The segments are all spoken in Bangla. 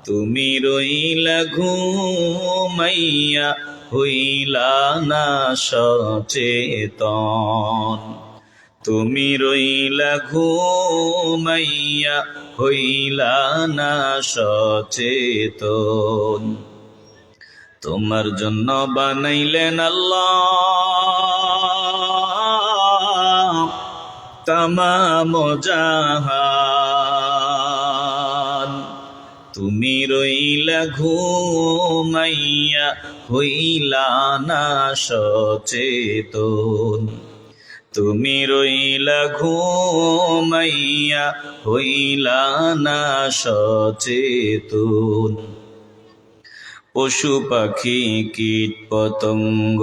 তুমি রইলা ঘুমাইয়া হইলা না সচেতন, তুমি রইলা ঘুমাইয়া হইলা না সচেতন। তোমার জন্য বানাইলেন আল্লাহ তামাম জাহান, তুমি রইলা ঘুমাইয়া হইলা না সচেতন, তুমি রইলা ঘুমাইয়া হইলা না সচেতন। পশু পাখি কীট পতঙ্গ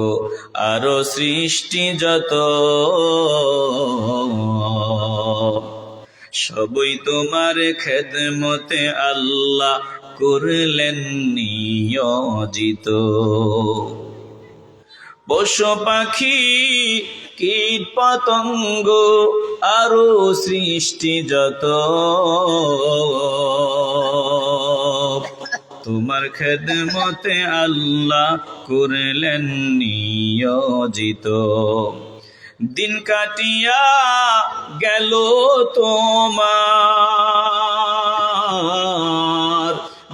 আরো সৃষ্টি যত, সবই তোমার খেদমতে আল্লাহ করলেন নিয়োজিত। পশু পাখি কীট পতঙ্গ আরো সৃষ্টি যত, তোমার খেদমতে আল্লাহ করলেন নিয়োজিত। দিন কাটিয়া গেল তোমার,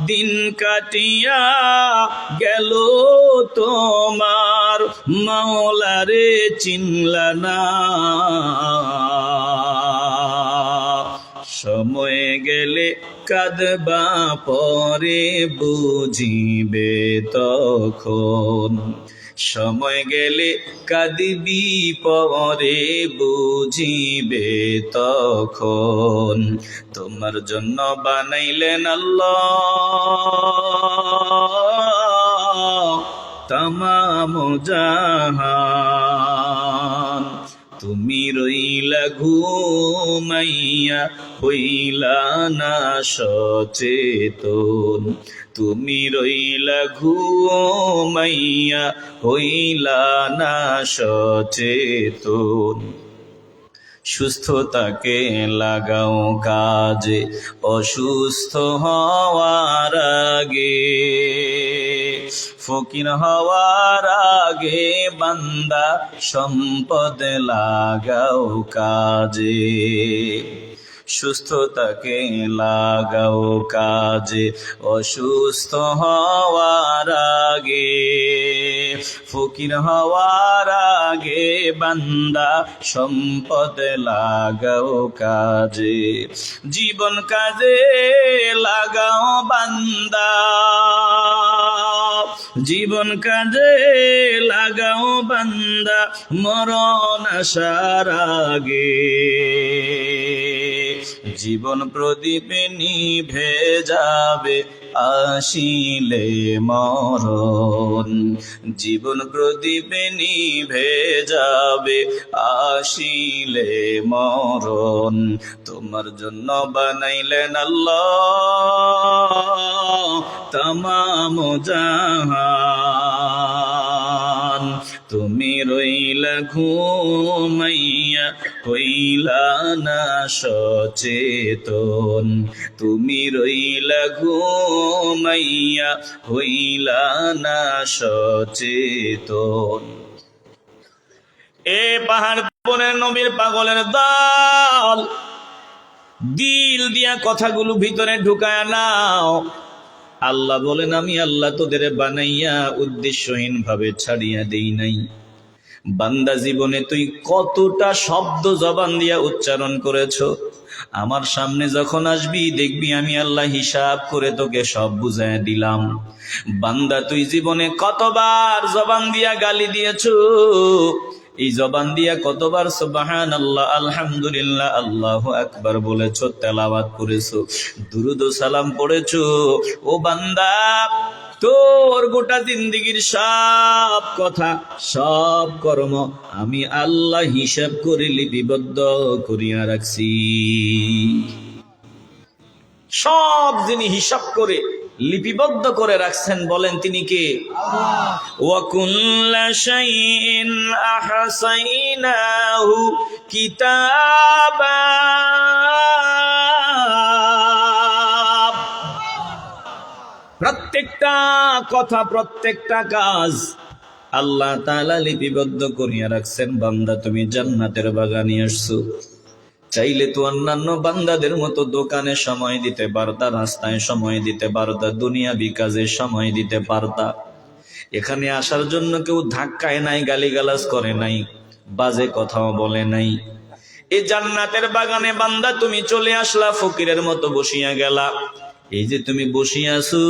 দিন কাটিয়া গেল তোমার, মাওলারে চিনলা না। সময় গেলে কাঁদবা পরে বুঝিবে তখন, সময় গেলে কাঁদবি পরে বুঝিবে তখন। তোমার জন্য বানাইলেন আল্লাহ তামাম জাহান, তুমি রইলা ঘুমাইয়া হইলা না সচেতন, তুমি রইলা ঘুমাইয়া হইলা না সচেতন। সুস্থতাকে লাগাও কাজে অসুস্থ হওয়ার আগে, ফকির হওয়ার আগে বান্দা সম্পদ লাগাও কাজে। সুস্থতাকে লাগাও কাজে অসুস্থ হওয়ার আগে, ফকির হওয়ার আগে বান্দা সম্পদ লাগাও কাজে। জীবন কাজে লাগাও বান্দা, জীবন কাজে লাগাও বান্দা মরণ আসার আগে। জীবন প্রদীপে নিভে যাবে আসিলে মরণ, জীবন প্রদীপে নিভে যাবে আসিলে মরণ। তোমার জন্য বানাইলেন আল্লাহ তামাম জাহান, তুমি রইলা ঘুমাইয়া হইলা না সচেতন, তুমি রইলা ঘুমাইয়া হইলা না সচেতন। এ পাহাড় বনের নবীর পাগলের দল, দিল দিয়া কথাগুলো ভিতরে ঢুকায় নাও। আল্লাহ বলেন, আমি আল্লাহ তোদের বানাইয়া উদ্দেশ্যহীন ভাবে ছাড়িয়া দেই নাই। বান্দা জীবনে তুই কতটা শব্দ জবান দিয়া উচ্চারণ করেছ, আমার সামনে যখন আসবি দেখবি আমি আল্লাহ হিসাব করে তোকে সব বুঝাইয়া দিলাম। বান্দা তুই জীবনে কতবার জবান দিয়া গালি দিয়েছ, এই জবান দিয়া কতবার সুবহানাল্লাহ আলহামদুলিল্লাহ আল্লাহু আকবার বলেছো, তেলাওয়াত করেছো, দুরুদ ও সালাম পড়েছো। ও বান্দা, তোর গোটা জিন্দেগীর সব কথা সব কর্ম আমি আল্লাহ হিসাব করে লিপিবদ্ধ করিয়া রাখছি। সব যিনি হিসাব করে লিপিবদ্ধ করে রাখছেন, বলেন তিনি কে? ওয়া কুল্লা শাইইন আহসাইনাহু কিতাবা। প্রত্যেকটা কথা, প্রত্যেকটা কাজ আল্লাহ তাআলা লিপিবদ্ধ করিয়া রাখছেন। বান্দা, তুমি জান্নাতের বাগানে আসছো, চাইলে তো অন্যান্য বান্দাদের মতো দোকানে সময় দিতে পারতা, রাস্তায় সময় দিতে পারতা, দুনিয়াবি কাজে সময় দিতে পারতা। এখানে আসার জন্য কেউ ধাক্কায় নাই, গালিগালাজ করে নাই, বাজে কথাও বলে নাই। এই জান্নাতের বাগানে বান্দা তুমি চলে আসলা, ফকিরের মতো বসিয়া গেলা। এই যে তুমি বসিয়া আছো,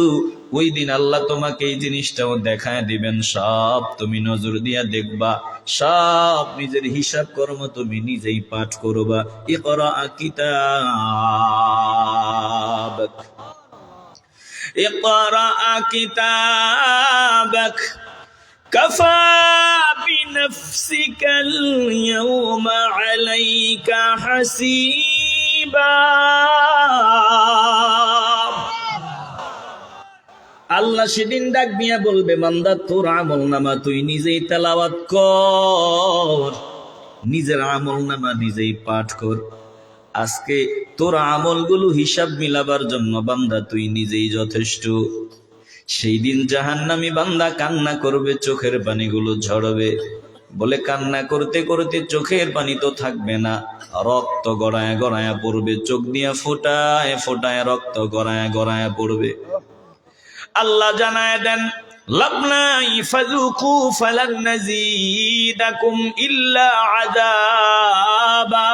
ওই দিন আল্লাহ তোমাকে এই জিনিসটাও দেখায় দিবেন, সব তুমি নজর দিয়া দেখবা, সব নিজের হিসাব কর্ম তুমি নিজেই পাঠ করবা। ইকরা কিতাবাক, ইকরা কিতাবাক কাফা বিনফসিকাল ইয়াওমা আলাইকা হাসিবা। আল্লাহ সেদিন ডাক দিয়া বলবে, বান্দা তোর আমল নামা তুই নিজেই তেলাওয়াত কর, নিজের আমল নামা নিজেই পাঠ কর। আজকে তোর আমলগুলো হিসাব মিলাবার জন্য বান্দা তুই নিজেই যথেষ্ট। সেই দিন জাহান্নামী বান্দা কান্না করবে, চোখের পানিগুলো ঝরবে। বলে কান্না করতে করতে চোখের পানি তো থাকবে না, রক্ত গড়ায় গড়ায় পড়বে, চোখ দিয়া ফোটায় ফোটায় রক্ত গড়ায় গড়ায় পড়বে। আল্লাহ জানায় দেন, লাবনাই ফাযুকু ফালান নাযীদাকুম ইল্লা আযাবা।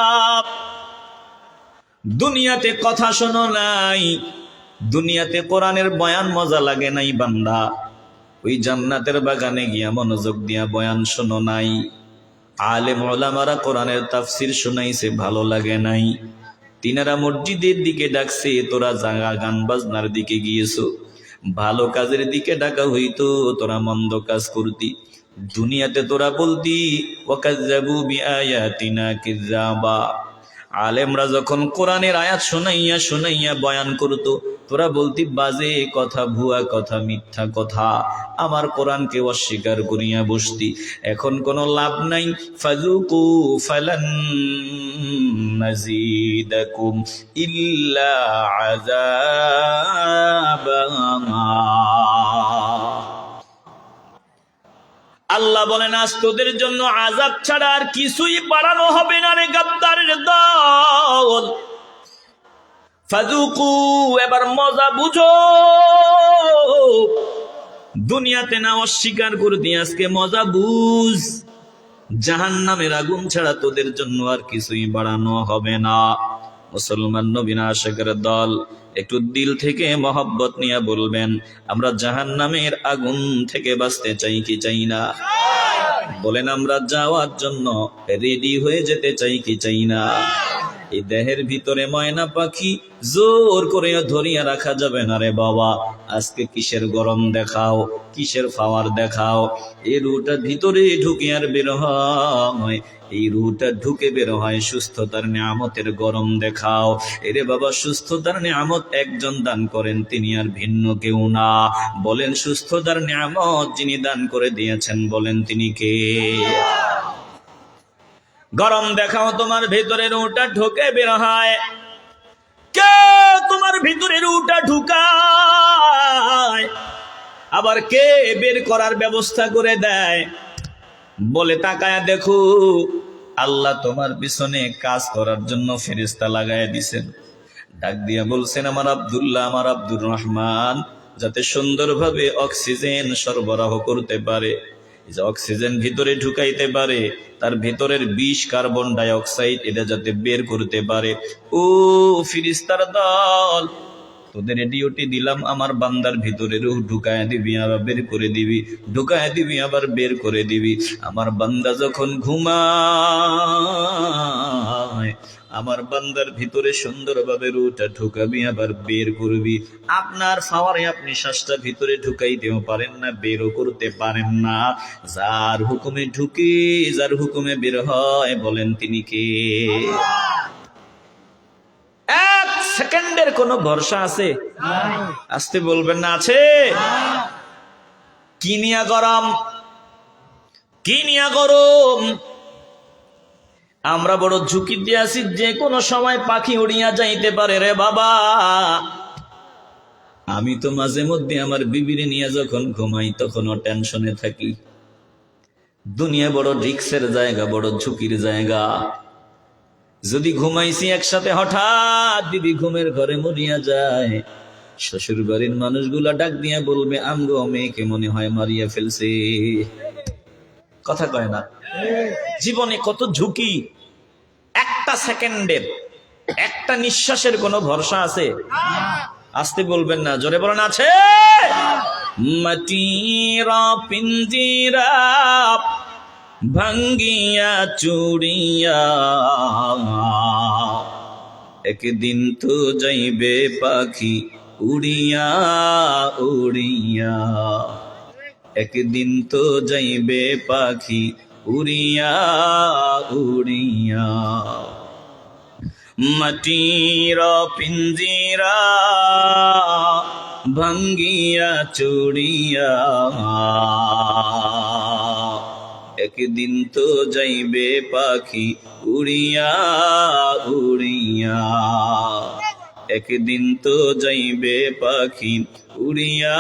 দুনিয়াতে কথা শোনো নাই, দুনিয়াতে কোরআনের বয়ান মজা লাগে নাই বান্দা, ওই জান্নাতের বাগানে গিয়া মনোযোগ দিয়া বয়ান শোনো নাই। আলেম ওলামারা কোরআনের তাফসির শোনাইছে, ভালো লাগে নাই। তিনারা মসজিদের দিকে ডাকছে, তোরা জাগা গান বাজনার দিকে গিয়েছো। ভালো কাজের দিকে ডাকা হইতো, তোরা মন্দ কাজ করতি। দুনিয়াতে তোরা বলতি ওয়াকাজ্জাবু বিআয়াতিনা কিযাবা। আলেমরা যখন কোরআনের আয়াত শোনাইয়া শোনাইয়া বয়ান করতো, তোরা বলতি বাজে কথা, ভুয়া কথা, মিথ্যা কথা, আমার কোরআনকে অস্বীকার করিয়া বসতি। এখন কোনো লাভ নাই। ফাযুকু ফালান নাযীদাকুম ইল্লা আযাবা। আল্লাহ বলেন, আজ তোদের জন্য আযাব ছাড়া আর কিছুই বাড়ানো হবে না রে গাদ্দারের দল। ফাযুকু, এবার মজা বুঝো। দুনিয়াতে না অস্বীকার করতি, আজকে মজা বুঝ। জাহান্নামের আগুন ছাড়া তোদের জন্য আর কিছুই বাড়ানো হবে না। মুসলমান নবীন আশিকের দল, একটু দিল থেকে মহব্বত নিয়ে বলবেন, আমরা জাহান্নামের আগুন থেকে বাঁচতে চাই কি চাই না? বলেন, আমরা যাওয়ার জন্য রেডি হয়ে যেতে চাই কি চাই না? এই দেহের ভিতরে ময়না পাখি জোর করে ধরিয়া রাখা যাবে না রে বাবা। আজকে কিসের গরম দেখাও, কিসের পাওয়ার দেখাও। এই রুটা ভিতরে ঢুকে আর বের হয়, এই রুটা ঢুকে বের হয় সুস্থতার নিয়ামতের গরম দেখাও। এরে বাবা, সুস্থতার নিয়ামত একজন দান করেন, তিনি আর ভিন্ন কেউ না। বলেন, সুস্থতার নিয়ামত যিনি দান করে দিয়েছেন, বলেন তিনি কে? গরম দেখাও, তোমার ভিতরে রুটা ঢুকে বের হয়। কে তোমার ভিতরে রুটা ঢুকায়, আবার কে বের করার ব্যবস্থা করে দেয়? বলে তাকায়া দেখো, আল্লাহ তোমার পিছনে কাজ করার জন্য ফেরেশতা লাগায় দিছেন। ডাক দিয়া বলছেন, আমার আব্দুল্লাহ, আমার আব্দুর রহমান যাতে সুন্দরভাবে অক্সিজেন সরবরাহ করতে পারে, যে অক্সিজেন ভিতরে ঢুকাইতে পারে, তার ভিতরের বিষ কার্বন ডাই অক্সাইড এটা যাতে বের করতে পারে। ও ফেরেশতার দল, তোদের ডিউটি দিলাম, আমার বান্দার ভিতরে রূহ ঢুকায় দিবি, আবার বের করে দিবি, ঢুকায় দিবি, আবার বের করে দিবি। আমার বান্দা যখন ঘুমায়, আমার বান্দার ভিতরে সুন্দরভাবে রূহটা ঢুকাবি, আবার বের করবি। আপনার পাওয়ারে আপনি শ্বাসটা ভিতরে ঢুকাইতেও পারেন না, বেরও করতে পারেন না। যার হুকুমে ঢুকে, যার হুকুমে বের হয়, বলেন তিনি কে? সেকেন্ডের কোনো ভরসা আছে? আসতে বলবেন না আছে? কি নিয়া গরম, কি নিয়া গরম। আমরা বড় ঝুঁকি দিয়ে আছি, যে কোনো সময় পাখি উড়িয়া যাইতে পারে রে বাবা। আমি তো মাঝে মধ্যে আমার বিবিরে নিয়ে যখন ঘুমাই তখনও টেনশনে থাকি। দুনিয়া বড় রিস্কের জায়গা, বড় ঝুঁকির জায়গা। যদি ঘুমাইছি একসাথে, হঠাৎ বিবি ঘুমের ঘরে মরিয়া যায়, শ্বশুর বাড়ির মানুষগুলা ডাক দিয়া বলবে আমগো মেয়েকে মনে হয় মারিয়া ফেলছে। কথা কয় না? জীবনে কত ঝুঁকি। একটা সেকেন্ডের, একটা নিঃশ্বাসের কোনো ভরসা আছে? আসতে বলবেন না, জোরে বলেন আছে। মাটিরা পিঞ্জিরা ভাঙ্গিয়া চুড়িয়া, একদিন তো যাইবে পাখি উড়িয়া উড়িয়া, একদিন তো যাইবে পাখি উড়িয়া উড়িয়া। মাটির পিঞ্জিরা ভাঙ্গিয়া চুড়িয়া, একদিন তো যাইবে পাখি উড়িয়া উড়িয়া, একদিন তো যাইবে পাখি উড়িয়া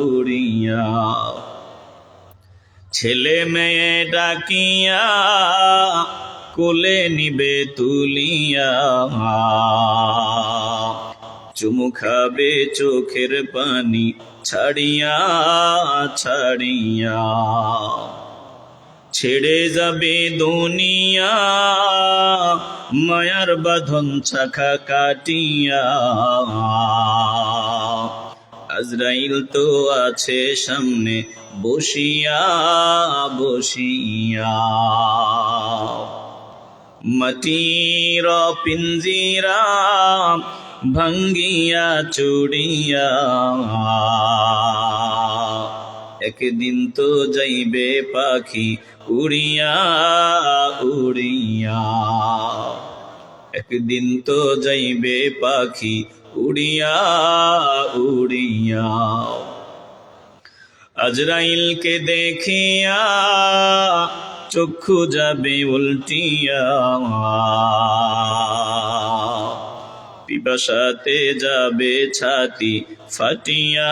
উড়িয়া। ছেলে মেয়ে ডাকিয়া কোলে নিবে তুলিয়া, চুমু খাবে চোখের পানি ছাড়িয়া ছাড়িয়া, ছেড়ে যাবে দুনিয়া মায়ার বাঁধন শাখা কাটিয়া। আজরাইল তো আছে সামনে বসিয়া বসিয়া। মাটির পিঞ্জিরা ভাঙ্গিয়া চুড়িয়া, একদিন তো যাইবে পাখি উড়িয়া উড়িয়া, একদিন তো যাইবে পাখি উড়িয়া উড়িয়া। আজরাইলকে দেখিয়া চক্ষু যাবে উল্টিয়া, পিপাসাতে যাবে ছাতি ফাটিয়া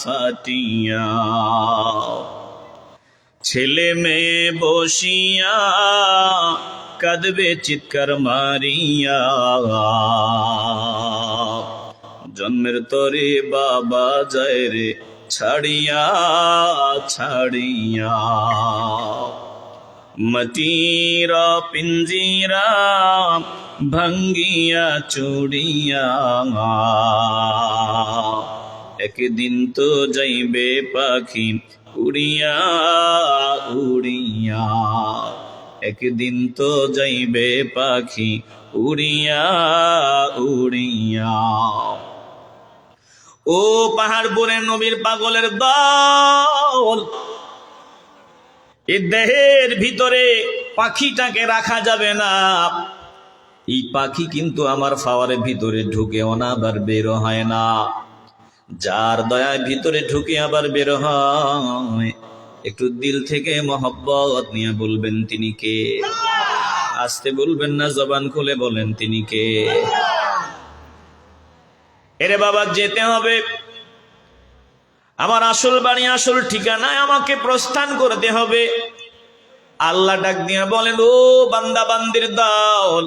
ফাটিয়া। ছেলে মেয়ে বসিয়া কাঁদবে চিৎকার মারিয়া, জন্মের তরে বাবা যায় রে ছাড়িয়া ছাড়িয়া। মাটির পিঞ্জিরা ভাঙ্গিয়া চুড়িয়া, একদিন তো যাইবে পাখি উড়িয়া উড়িয়া, একদিন তো যাইবে পাখি উড়িয়া উড়িয়া। ও পাহাড় পরে নবীর পাগলের দল, এই দেহের ভিতরে পাখিটাকে রাখা যাবে না। এই পাখি কিন্তু আমার পাওয়ারের ভিতরে ঢুকেও না, আবার বের হয় না। যার দয়ার ভিতরে ঢুকে আবার বের হয়, একটু দিল থেকে মহব্বত নিয়ে বলবেন তিনি কে? আসতে বলবেন না, জবান খুলে বলেন তিনি কে? এরে বাবা, যেতে হবে। আমার আসল বাড়ি, আসল ঠিকানায় আমাকে প্রস্থান করতে হবে। আল্লাহ ডাক দিয়া বলেন, ও বান্দা বান্দির দল,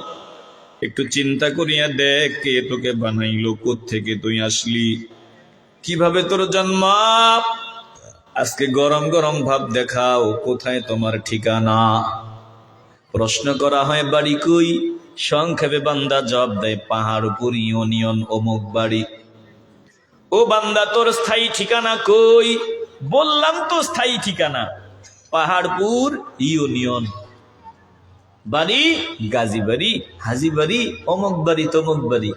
একটু চিন্তা করিয়া দেখ, কে তোকে বানাইলো, কোত্থেকে তুই আসলি, কিভাবে তোর জন্ম। আজকে গরম গরম ভাব দেখাও, কোথায় তোমার ঠিকানা। প্রশ্ন করা হয় বাড়ি কই, সংক্ষেপে বান্দা জবাব দেয় পাহাড়পুর ইউনিয়ন অমুক বাড়ি। ও বান্দা, তোর স্থায়ী ঠিকানা কই? বললাম তো স্থায়ী ঠিকানা পাহাড়পুর ইউনিয়ন। বাড়ি গাজীবাড়ি, হাজিবাড়ি, অমুক বাড়ি তমুক বাড়ি।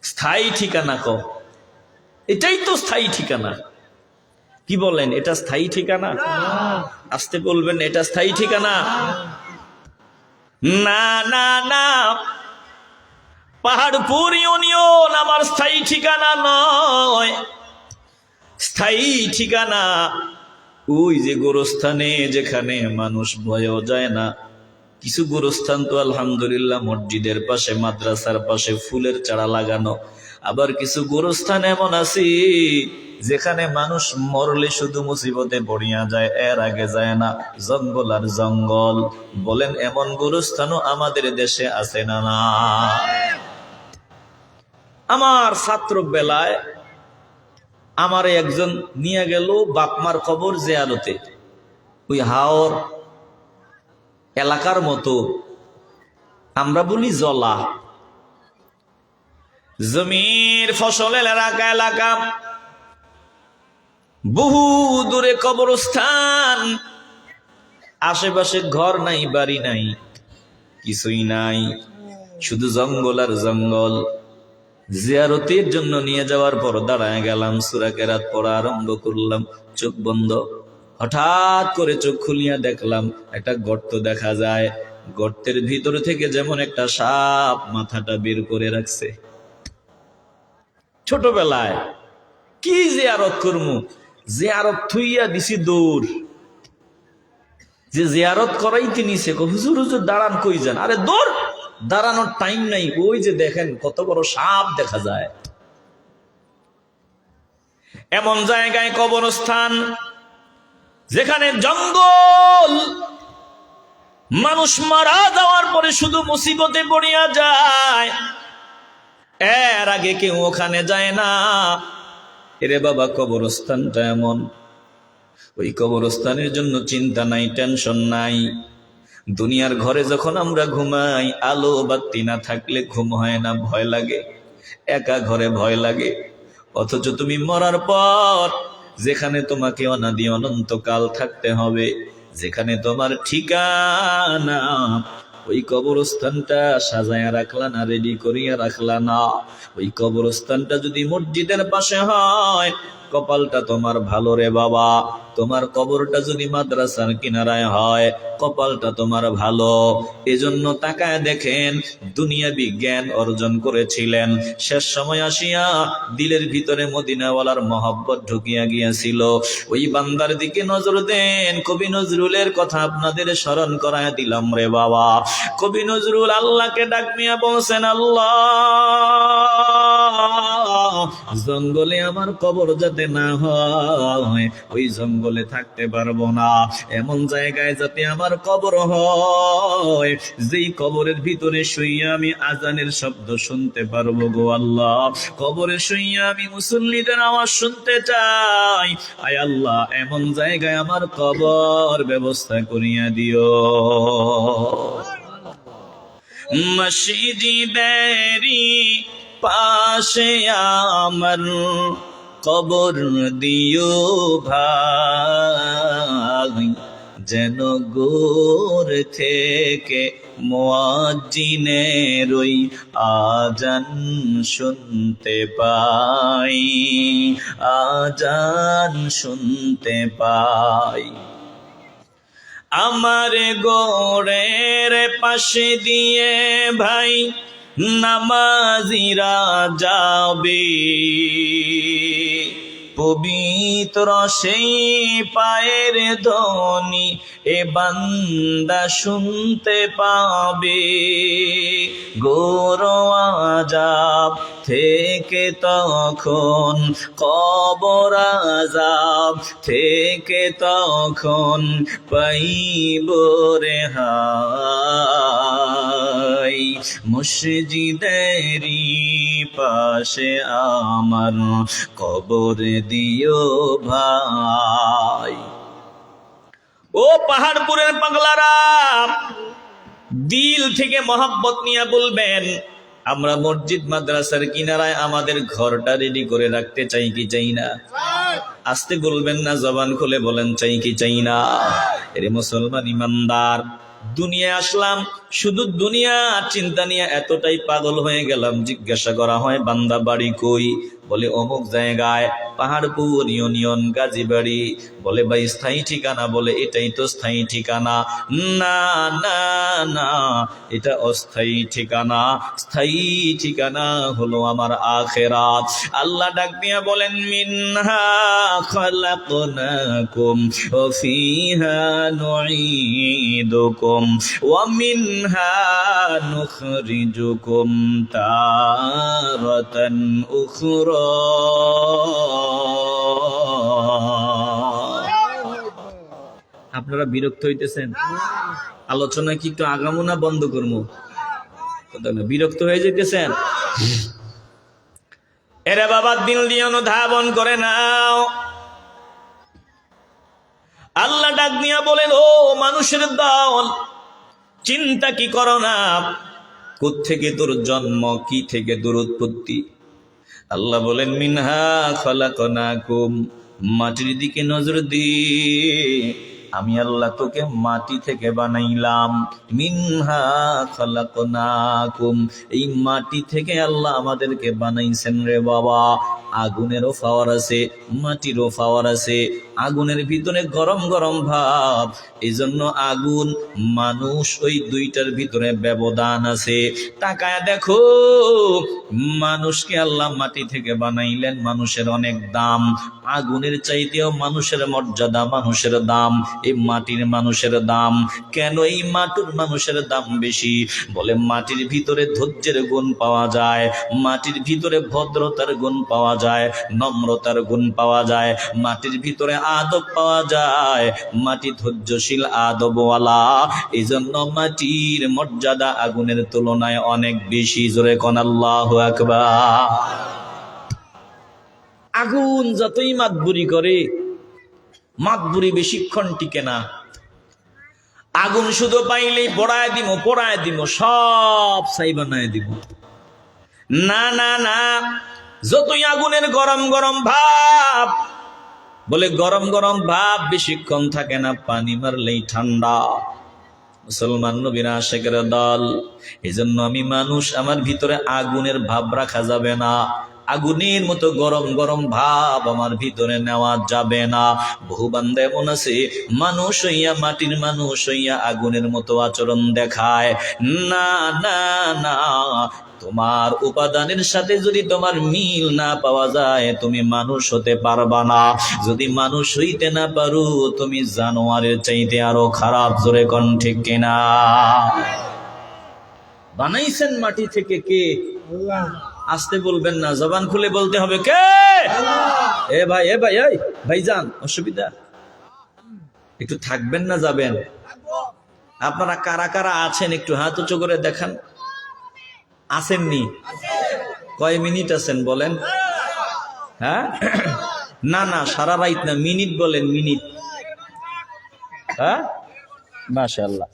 স্থায়ী ঠিকানা ক? এটাই তো স্থায়ী ঠিকানা। কি বলেন, এটা স্থায়ী ঠিকানা? আসতে বলবেন, এটা স্থায়ী ঠিকানা? না না না, পাহাড়পুর ইউনিয়ন আমার স্থায়ী ঠিকানা নয়, স্থায়ী ঠিকানা ওই যে গোরস্থানে, যেখানে মানুষ ভয়ও যায় না। কিছু গোরস্থান তো আলহামদুলিল্লাহ মসজিদের পাশে, মাদ্রাসার পাশে ফুলের চারা লাগানো। আবার কিছু গোরস্থান এমন আছে যেখানে মানুষ মরলে শুধু মুসিবতে পড়িয়া যায়, এর আগে যায় না, জঙ্গল আর জঙ্গল। বলেন এমন গোরস্থানও আমাদের দেশে আছে না? না। আমার ছাত্র বেলায় আমার একজন নিয়ে গেল বাপমার কবর জিয়ারতে, ওই হাওর এলাকার মতো, আমরা বলি জলা, জমির ফসলের এলাকা, বহু দূরে কবরস্থান, আশেপাশে ঘর নাই, বাড়ি নাই, কিছুই নাই, শুধু জঙ্গল আর জঙ্গল। জিয়ারতের জন্য নিয়ে যাওয়ার পর দাঁড়ায় গেলাম, সূরা কেরাত পড়া আরম্ভ করলাম, চোখ বন্ধ। হঠাৎ করে চোখ খুলিয়া দেখলাম একটা গর্ত দেখা যায়, গর্তের ভিতর থেকে যেমন একটা সাপ মাথাটা বের করে রাখছে। ছোটবেলায় কি জিয়ারত করমু, জিয়ারত থুইয়া দিছি দৌড়। যে জিয়ারত করাইতে নিছে, হুজুর হুজুর দাঁড়ান, কই যান? আরে দৌড়, দাঁড়ানোর টাইম নাই, ওই যে দেখেন কত বড় সাপ দেখা যায়। এমন জায়গায় কবরস্থান যেখানে জঙ্গল, মানুষ মারা যাওয়ার পরে শুধু মুসিবতে পড়িয়া যায়, এর আগে কেউ ওখানে যায় না। এরে বাবা, কবরস্থানটা এমন, ওই কবরস্থানের জন্য চিন্তা নাই, টেনশন নাই। দুনিয়ার ঘরে যখন আমরা ঘুমাই, আলো বাতি না থাকলে ঘুম হয় না, ভয় লাগে, একা ঘরে ভয় লাগে। অথচ তুমি মরার পর যেখানে তোমাকে অনাদি অনন্তকাল থাকতে হবে, যেখানে তোমার ঠিকানা, ওই কবরস্থানটা সাজায়া রাখলা না, রেডি করিয়া রাখলা না? ওই কবরস্থানটা যদি মসজিদের পাশে হয়, কপালটা তোমার ভালো রে বাবা। তোমার কবরটা যদি মাদ্রাসার কিনারায় হয়, কপালটা তোমার ভালো। এজন্য তাকায় দেখেন, দুনিয়া বিজ্ঞান অর্জন করেছিলেন, শেষ সময় আসিয়া দিলের ভিতরে মদিনাওয়ালার মহব্বত ঢুকিয়া গিয়াছিল। ওই বান্দার দিকে নজর দেন। কবি নজরুলের কথা আপনাদের স্মরণ করায় দিলাম রে বাবা। কবি নজরুল আল্লাহকে ডাক নিয়া বলছেন, আল্লাহ, জঙ্গলে আমার কবর যাতে না হয়, ওই জঙ্গলে থাকতে পারবো না, এমন জায়গায় যাতে আমার কবর হয়, যেই কবরের ভিতরে শুইয়া আমি আজানের শব্দ শুনতে পারবো গো আল্লাহ। কবরে শুইয়া আমি মুসল্লিদের আওয়াজ শুনতে চাই। আয় আল্লাহ, এমন জায়গায় আমার কবর ব্যবস্থা করিয়া দিও। মসজিদেরি পাশে আমার কবর দিও ভাই, যেন গোর থেকে মুয়াজ্জিনের ওই আজান শুনতে পাই, আজান শুনতে পাই। আমার গোরের পাশে দিয়ে ভাই নামাজিরা যাবে, পবিত্র সেই পায়ের ধ্বনি এ বান্দা শুনতে পাবে। গোর আযাব থেকে তখন, কবর আযাব থেকে তখন পাইব রেহাই। মসজিদেরি পাশে আমার কবর দিও ভাই। ও পাহাড়পুরের পাগলারা, দিল থেকে মহব্বত নিয়ে বলবেন, আমরা মসজিদ মাদ্রাসার কিনারায় আমাদের ঘরটা রেডি করে রাখতে চাই কি চাই না? আস্তে বলবেন না, জবান খুলে বলেন, চাই কি চাই না? এরে মুসলমান ইমানদার, দুনিয়া আসলাম, শুধু দুনিয়া চিন্তা নিয়ে এতটাই পাগল হয়ে গেলাম, জিজ্ঞাসা করা হয় বান্দা বাড়ি কই? বলে অমুক জায়গায় পাহাড়পুর ইউনিয়ন গাজীবাড়ি। বলে ভাই স্থায়ী ঠিকানা? বলে এটাই তো স্থায়ী ঠিকানা। না না না, এটা অস্থায়ী ঠিকানা, স্থায়ী ঠিকানা হলো আমার আখিরাত। আল্লাহ ডাক দিয়া বলেন মিনহা খালাকনাকুম ওয়া ফিহা নুঈদুকুম ওয়া মিনহা নুখরিজুকুম তারাতান উখরা। আপনারা বিরক্ত হইতেছেন? আলোচনা কি একটু আগামো না বন্ধ করবো? বিরক্ত হয়ে যেতেছেন? এরে বাবা, দিল দিয়ে অনুধাবন করে নাও। আল্লাহ ডাক দিয়া বলেন, ও মানুষের দল, চিন্তা কি করো না, কোত্থেকে তোর জন্ম, কি থেকে তোর উৎপত্তি। আল্লাহ বলেন মিনহা খালাকনাকুম, মাটির দিকে নজর দিয়ে আমি আল্লাহ তোকে মাটি থেকে বানাইলাম। মিনহা খালাকনাকুম, এই মাটি থেকে আল্লাহ আমাদেরকে বানাইছেন রে বাবা। আগুনেরও পাওয়ার আছে, মাটিরও পাওয়ার আছে। আগুনের ভিতরে গরম গরম ভাব, এই জন্য আগুন মানুষ, ওই দুইটার ভিতরে ব্যবধান আছে। তাকায় দেখো, মানুষকে আল্লাহ মাটি থেকে বানাইলেন, মানুষের অনেক দাম। আগুনের চাইতেও মানুষের মর্যাদা, মানুষের দাম, এই মাটির মানুষের দাম। কেন এই মাটির মানুষের দাম বেশি? বলে মাটির ভিতরে ধৈর্যের গুণ পাওয়া যায়, মাটির ভিতরে ভদ্রতার গুণ পাওয়া যায়, নম্রতার গুণ পাওয়া যায়, মাটির ভিতরে আদব পাওয়া যায়। মাটি ধৈর্যশীল, আদবওয়ালা। এই জন্য মাটির মর্যাদা আগুনের তুলনায় অনেক বেশি। জোরে কোন আল্লাহু আকবার। আগুন যতই মাতবুরি করে, মাতবুরি বেশিক্ষণ টিকে না। আগুন শুধু পাইলেই পড়ায় দিব, পড়ায় দিব, সব ছাই বানায় দিব। না না না, যতই আগুনের গরম গরম ভাব, বলে গরম গরম ভাব বেশিক্ষণ থাকে না, পানি মারলেই ঠান্ডা। মুসলমান নবীর আশিকের দল, এজন্য আমি মানুষ, আমার ভিতরে আগুনের ভাব রাখা যাবে না। আগুনের মতো গরম গরম ভাব আমার ভিতরে নেওয়া যাবে না। বহু বান্দা এমন আছে, মানুষ হইয়া, মাটির মানুষ হইয়া আগুনের মতো আচরণ দেখায়। না না না, তোমার উপাদানের সাথে যদি তোমার মিল না পাওয়া যায়, তুমি মানুষ হতে পারবা না। যদি মানুষ হইতে না পারো, তুমি জানোয়ারের চাইতে আরো খারাপ। জোরে কোন ঠিক কিনা? বানাইছেন মাটি থেকে কে? আল্লাহ। আসতে বলবেন না, জবান খুলে বলতে হবে কে? এ ভাই, এ ভাই, এই ভাইজান, অসুবিধা? একটু থাকবেন না যাবেন? আপনারা কারা কারা আছেন একটু হাত উঁচু করে দেখান। আসেননি? কয় মিনিট আছেন বলেন? হ্যাঁ, না না, সারা রাইত না, মিনিট বলেন, মিনিট। হ্যাঁ, মাশাআল্লাহ।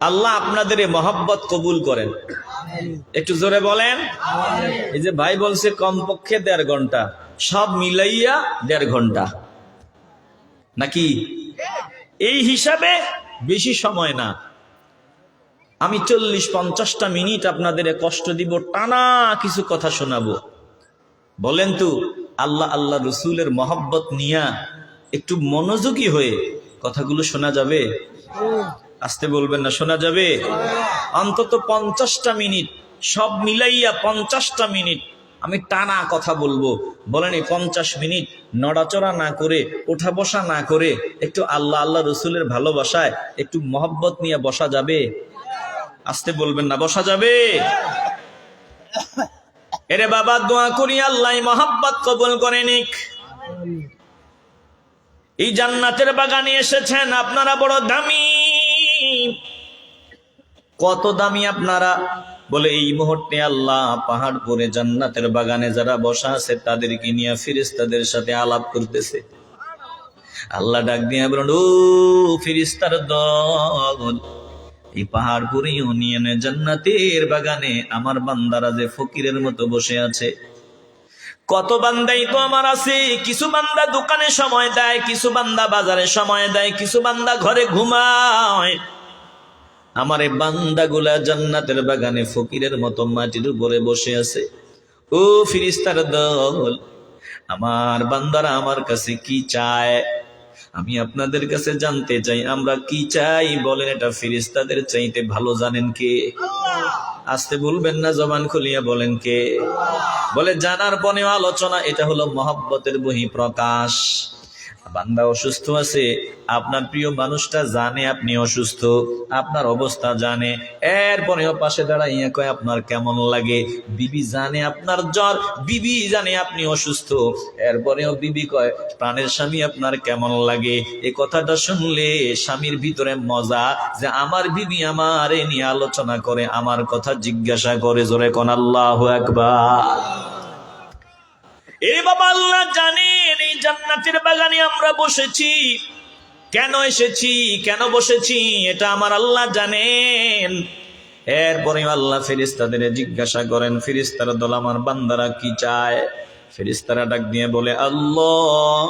আল্লাহ আপনাদের মহব্বত কবুল করেন। একটু জোরে বলেন। এই যে ভাই বলছে কমপক্ষে 1.5 ঘন্টা, সব মিলাইয়া 1.5 ঘন্টা নাকি? এই হিসাবে বেশি সময় না। আমি 40-50টা মিনিট আপনাদের কষ্ট দিব, টানা কিছু কথা শোনাবো। বলেন তো, আল্লাহ আল্লাহ রসুলের মহব্বত নিয়া একটু মনোযোগী হয়ে কথাগুলো শোনা যাবে? আসতে বলবেন না, শোনা যাবে? অন্তত 50টা মিনিট, সব মিলাইয়া 50টা মিনিট আমি টানা কথা বলবো। বলেন, এই 50 মিনিট নড়াচড়া না করে, ওঠা বসা না করে, একটু আল্লাহ আল্লাহ রসুলের ভালোবাসায় একটু মহব্বত নিয়ে বসা যাবে? আসতে বলবেন না, বসা যাবে? এরে বাবা, দোয়া করি আল্লাহ মহব্বত কবুল করে নিক। এই জান্নাতের বাগানে এসেছেন, আপনারা বড় দামি। কত দামি আপনারা? বলে এই মুহূর্তে আল্লাহ পাহাড়পুরে জান্নাতের বাগানে যারা বসা আছে তাদেরকে নিয়ে ফেরেশতাদের সাথে আলাপ করতেছে। আল্লাহ ডাক দিয়ে বলেন, ও ফেরেশতার দল, এই পাহাড়পুর ইউনিয়নে জান্নাতের বাগানে আমার বান্দারা যে ফকিরের মতো বসে আছে। কত বান্দাই তো আমার আছে, কিছু বান্দা দোকানে সময় দেয়, কিছু বান্দা বাজারে সময় দেয়, কিছু বান্দা ঘরে ঘুমায়। আমার এই বান্দাগুলা জান্নাতের বাগানে ফকিরের মতো মাটির উপরে বসে আছে। ও ফিরিস্তার দল, আমার বান্দারা আমার কাছে কি চায়? আমি আপনাদের কাছে জানতে চাই, আমরা কি চাই বলেন? এটা ফিরিস্তাদের চাইতে ভালো জানেন কে? আসতে বলবেন না, জবান খুলিয়া বলেন কে? বলে জানার পরে আলোচনা, এটা হলো মহব্বতের বহিঃপ্রকাশ। বান্দা অসুস্থ আছে, আপনার প্রিয় মানুষটা জানে আপনি অসুস্থ, আপনার অবস্থা জানে, এরপরেও পাশে দাঁড়াইয়া কয় আপনার কেমন লাগে। বিবি জানে আপনার জ্বর, বিবি জানে আপনি অসুস্থ, এরপরেও বিবি কয় প্রাণের স্বামী আপনার কেমন লাগে। এই কথাটা শুনলে স্বামীর ভিতরে মজা, যে আমার বিবি আমার এ নিয়ে আলোচনা করে, আমার কথা জিজ্ঞাসা করে। জোরে কোন আল্লাহু আকবার। এ বাবা, আল্লাহ জানেন এই জান্নাতের বাগানে আমরা বসেছি, কেন এসেছি, কেন বসেছি, এটা আমার আল্লাহ জানেন। এরপরে আল্লাহ ফেরেশতাদের জিজ্ঞাসা করেন, ফেরেশতারা দল আমার বান্দারা কি চায়? ফেরেশতারা ডাক দিয়ে বলে, আল্লাহ,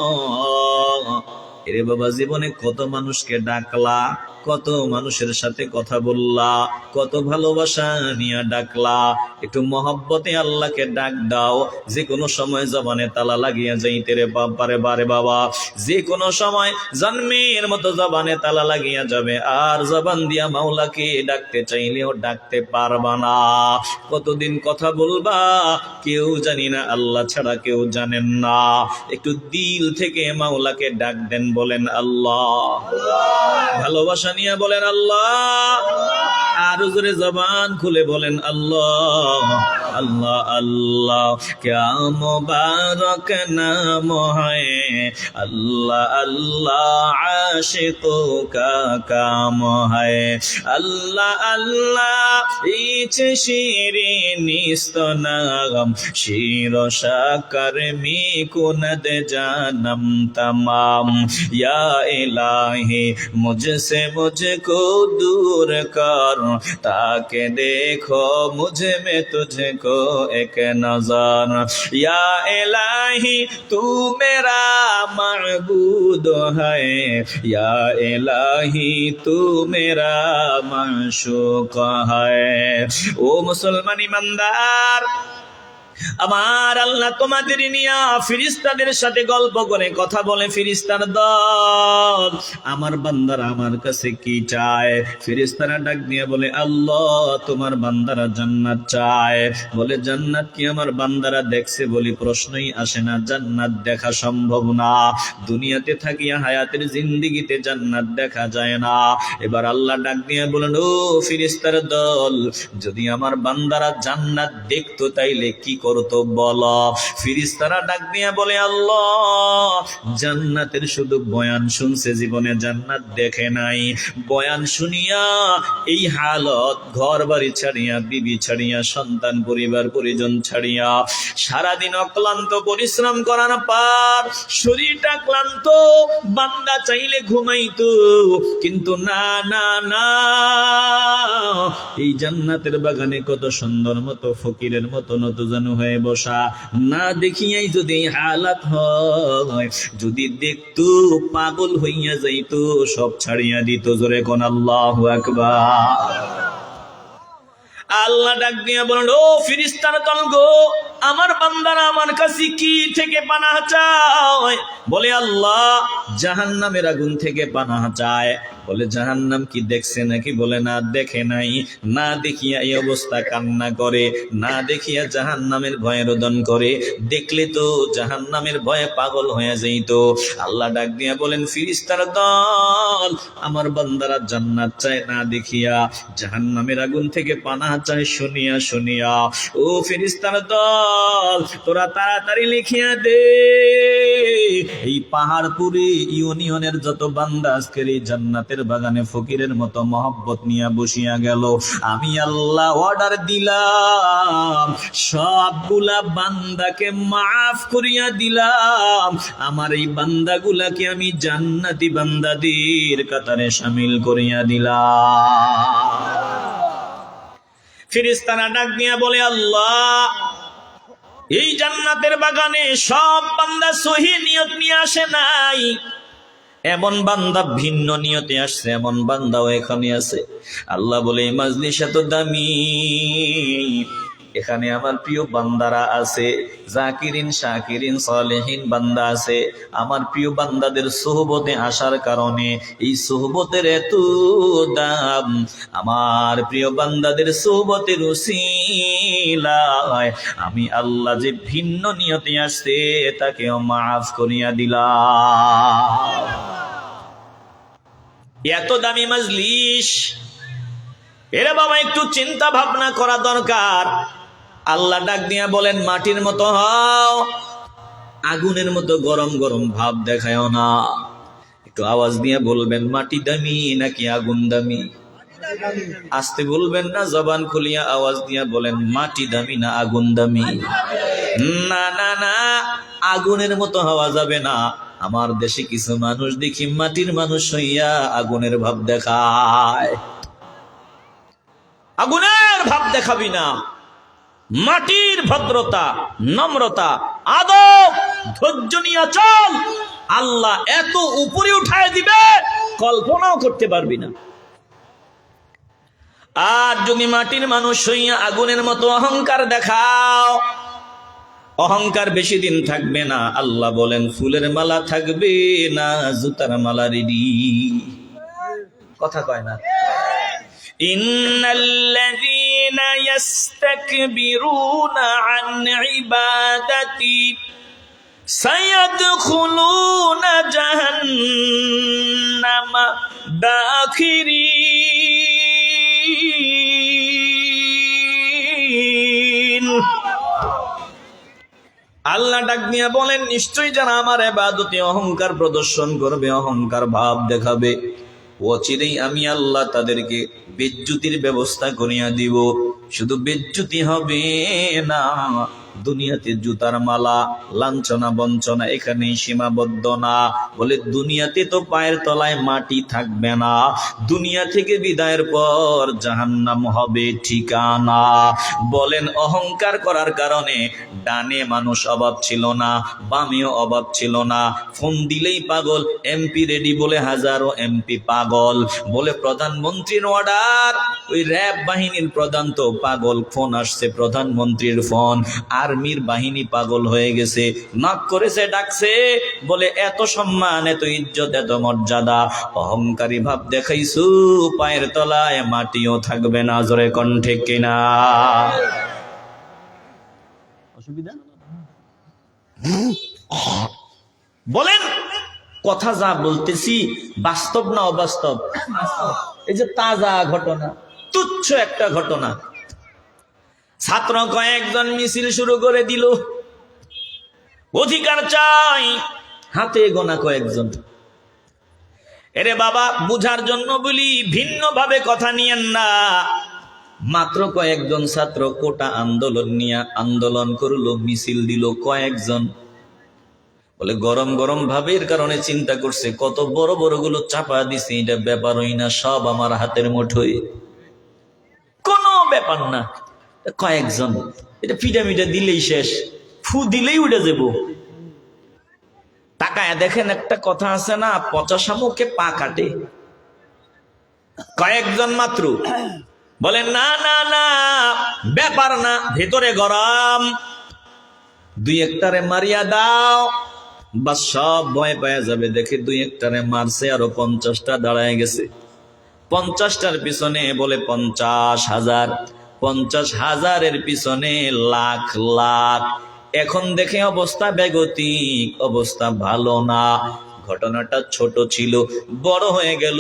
এরে বাবা, জীবনে কত মানুষকে ডাকলা, কত মানুষের সাথে কথা বললা, কত ভালোবাসা নিয়ে ডাকলা, একটু মহব্বতে আল্লাহকে ডাক দাও। যে কোনো সময় জবানে তালা লাগিয়া যাইতে রে বাবারে বারে বাবা, যে কোনো সময় জন্মের মতো জবানে তালা লাগিয়া যাবে, আর জবান দিয়া মাওলাকে ডাকতে চাইলেও ডাকতে পারবা না। কতদিন কথা বলবা কেউ জানি না, আল্লাহ ছাড়া কেউ জানেন না। একটু দিল থেকে মাওলাকে ডাক দেন, বলেন আল্লাহ। ভালোবাসা নিয়ে বলেন আল্লাহ। আর জোরে জবান খুলে বলেন আল্লাহ আল্লাহ আল্লাহ। ক্যা মুবারক নাম হ্যায় আল্লাহ আল্লাহ, আশিকো কা কাম হ্যায় আল্লাহ আল্লাহ। ইচ্ছে শিরিনিস্ত নাম, শির শাকর মি কুনদ জানম তমাম। ইয়া ইলাহি मुझसे मुझको दूर कर, ताके देखो मुझे में तुझको एक नजर। या इलाही तू मेरा मअबूद है, या इलाही तू मेरा माशूक है। ओ मुसलमान ईमानदार, আমার আল্লাহ তোমাদের নিয়া ফেরেশতাদের সাথে গল্প করে কথা বলে। ফেরেশতার দল, আমার বান্দারা আমার কাছে কি চায়? ফেরেশতারা ডাক দিয়ে বলে, আল্লাহ, তোমার বান্দারা জান্নাত চায়। বলে জান্নাত কি আমার বান্দারা দেখছে? বলি প্রশ্নই আসে না, জান্নাত দেখা সম্ভব না। দুনিয়াতে থাকিয়া হায়াতের জিন্দেগিতে জান্নাত দেখা যায় না। এবার আল্লাহ ডাক দিয়ে বলেন, ও ফেরেশতার দল, যদি আমার বান্দারা জান্নাত দেখতো তাইলে কি করতো বলো? ফেরেশতারা ডাক দিয়ে বলে, আল্লাহ, জান্নাতের শুধু বয়ান শুনছে, জীবনে জান্নাত দেখে নাই। বয়ান শুনিয়া এই হালত, ঘর বাড়ি ছাড়িয়া, বিবি ছাড়িয়া, সন্তান পরিবার পরিজন ছাড়িয়া, সারাদিন অক্লান্ত পরিশ্রম করার পর শরীরটা ক্লান্ত, বান্দা চাইলে ঘুমাইতো, কিন্তু না না না, এই জান্নাতের বাগানে কত সুন্দর মতো ফকিরের মতো নতজানু হয়ে বসা, না দেখিয়াই যদি হালাত হয়, যদি দেখতো পাগল হইয়া যাইতো, সব ছাড়িয়া দিত। জোরে কোন আল্লাহু আকবার। আল্লাহ ডাক দিয়া বলেন, ও ফেরেশতার দল গো, আমার বান্দারা আমার কাছে কি থেকে পানাহ চায়? বলে আল্লাহ, জাহান্নামের আগুন থেকে পানাহ চায়। বলে জাহান্নাম কি দেখছে নাকি? বলে না, দেখে নাই। না দেখিয়া এই অবস্থা কান্না করে, না দেখিয়া জাহান্নামের ভয়ে রোদন করে, দেখলে তো জাহান্নামের ভয়ে পাগল হয়ে যাইত। আল্লাহ ডাক দিয়া বলেন, ফেরেশতার দল, আমার বান্দারা জান্নাত চায় না দেখিয়া, জাহান্নামের আগুন থেকে পানাহ চায় শুনিয়া শুনিয়া। ও ফেরেশতার দল, তোরা তাড়াতাড়ি লিখিয়া দে, এই পাহাড়পুরি ইউনিয়নের যত বান্দা আজকের এই জান্নাতের বাগানে ফকিরের মতো মহব্বত নিয়ে বসিয়া গেল, আমি আল্লাহ অর্ডার দিলাম, সবগুলা বান্দাকে মাফ করিয়া দিলাম। আমার এই বান্দাগুলাকে আমি জান্নাতি বান্দাদের কাতারে শামিল করিয়া দিলাম। ফেরেশতারা ডাক দিয়া বলে, আল্লাহ, এই জান্নাতের বাগানে সব বান্দা সহি নিয়ত নিয়ে আসে নাই, এমন বান্দা ভিন্ন নিয়তে আসছে, এমন বান্দাও এখানে আছে। আল্লাহ বলে এই মাজলিস এত দামি, এখানে আমার প্রিয় বান্দারা আছে, জাকিরিন শাকিরিন সালেহিন বান্দা আছে। আমার প্রিয় বান্দাদের সোহবতে আসার কারণে এই সোহবতের এত দাম। আমার প্রিয় বান্দাদের সোহবতের উসিলায় আমি আল্লাহ যে ভিন্ন নিয়তে আসছে তাকেও মাফ করিয়া দিলাম। এত দামি মাজলিস, এরা বাবা একটু চিন্তা ভাবনা করা দরকার। আল্লাহ ডাক দিয়া বলেন মাটির মতো হও, আগুনের মতো গরম গরম ভাব দেখায়ও না। একটু আওয়াজ দিয়ে বলবেন মাটি দামি নাকি আগুন দামি? আস্তে বলবেন না, জবান খুলিয়া আওয়াজ দিয়া বলেন মাটি দামি না আগুন দামি? না না না, আগুনের মতো হওয়া যাবে না। আমার দেশে কিছু মানুষ দেখি মাটির মানুষ হইয়া আগুনের ভাব দেখায়। আগুনের ভাব দেখাবি না, মাটির ভদ্রতা, নম্রতা, আদব, ধৈর্য নিয়ে চল। আল্লাহ এত উপরে উঠায় দিবে কল্পনাও করতে পারবি না। আর যদি মাটির মানুষ হইয়া আগুনের মতো অহংকার দেখাও, অহংকার বেশি দিন থাকবে না। আল্লাহ বলেন ফুলের মালা থাকবে না, জুতার মালা রেডি। কথা কয় না? ইন্নাল্লাযীনা ইস্তাকবিরুনা আন ইবাদাতি সায়াদখুলুনা জাহান্নামা দাখিরিন। আল্লাহ ডাক দিয়া বলেন নিশ্চয়ই যারা আমার ইবাদতে অহংকার প্রদর্শন করবে, অহংকার ভাব দেখাবে, অচিরেই আমি আল্লাহ তাদেরকে বেজ্জুতির ব্যবস্থা করিয়া দিব। শুধু বেজ্জুতি হবে না, দুনিয়াতে জুতার মালা, লাঞ্ছনা বঞ্চনা এখানেই সীমাবদ্ধ না। বলে দুনিয়াতে তো পায়ের তলায় মাটি থাকবে না, দুনিয়া থেকে বিদায়ের পর জাহান্নাম হবে ঠিকানা। বলেন অহংকার করার কারণে ডানে মানুষ অভাব ছিল না, বামেও অভাব ছিল না। ফোন দিলেই পাগল, এমপি রেডি বলে হাজারো এমপি পাগল। বলে প্রধানমন্ত্রীর অর্ডার, ওই র্যাব বাহিনীর প্রধান তো পাগল, ফোন আসছে প্রধানমন্ত্রীর ফোন। আর্মির বাহিনী পাগল হয়ে গেছে, নক করেছে, ডাকছে, বলে এত সম্মান, এত ইজ্জত, এত মর্যাদা, অহংকারী ভাব দেখাইছু, পায়ের তলায় মাটিও থাকবে না। জোরে কণ্ঠে কিনা? অসুবিধা? বলেন কথা যা বলতেছি বাস্তব না অবাস্তব? এই যে তাজা ঘটনা, তুচ্ছ একটা ঘটনা। ছাত্র কয়েকজন মিছিল শুরু করে দিল, অধিকার চাই, হাতে গোনা কয়েকজন। এরে বাবা বুঝার জন্য বলি, ভিন্ন ভাবে কথা নিয়েন না। মাত্র কয়েকজন ছাত্র কোটা আন্দোলন নিয়ে আন্দোলন করলো, মিছিল দিল কয়েকজন। বলে গরম গরম ভাবের কারণে চিন্তা করছে কত বড় বড় গুলো চাপা দিছে, এটা ব্যাপারই না, সব আমার হাতের মুঠোয়, কোনো ব্যাপার না। কয়েকজন এটা পিটামিটা দিলেই শেষ, ফু দিলেই উঠে যাব। তাকায় দেখেন, একটা কথা আছে না, পচা শামুকে পা কাটে। কয়েকজন মাত্র বলেন না না না, ব্যাপার না, ভেতরে গরম, দুই একটারে মারিয়া দাও, বা সব ভয় পাওয়া যাবে। দেখে দুই একটারে মারছে, আরো 50টা দাঁড়ায় গেছে। 50টার পিছনে বলে 50,000, 50,000-এর পিছনে লাখ লাখ। এখন দেখে অবস্থা বেগতিক, অবস্থা ভালো না। ঘটনাটা ছোট ছিল, বড় হয়ে গেল।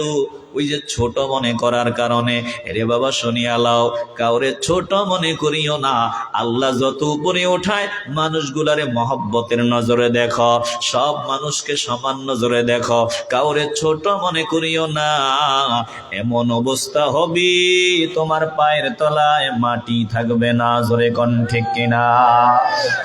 ওই যে ছোট মনে করার কারণে, এরে বাবা শুনিয়া লাও, কাউরে ছোট মনে করিও না। আল্লাহ যত উপরে ওঠায় মানুষগুলারে মহব্বতের নজরে দেখো, সব মানুষকে সমান নজরে দেখো, কাউরে ছোট মনে করিও না। এমন অবস্থা হবে তোমার পায়ের তলায় মাটি থাকবে না। জোরে কণ্ঠে কিনা?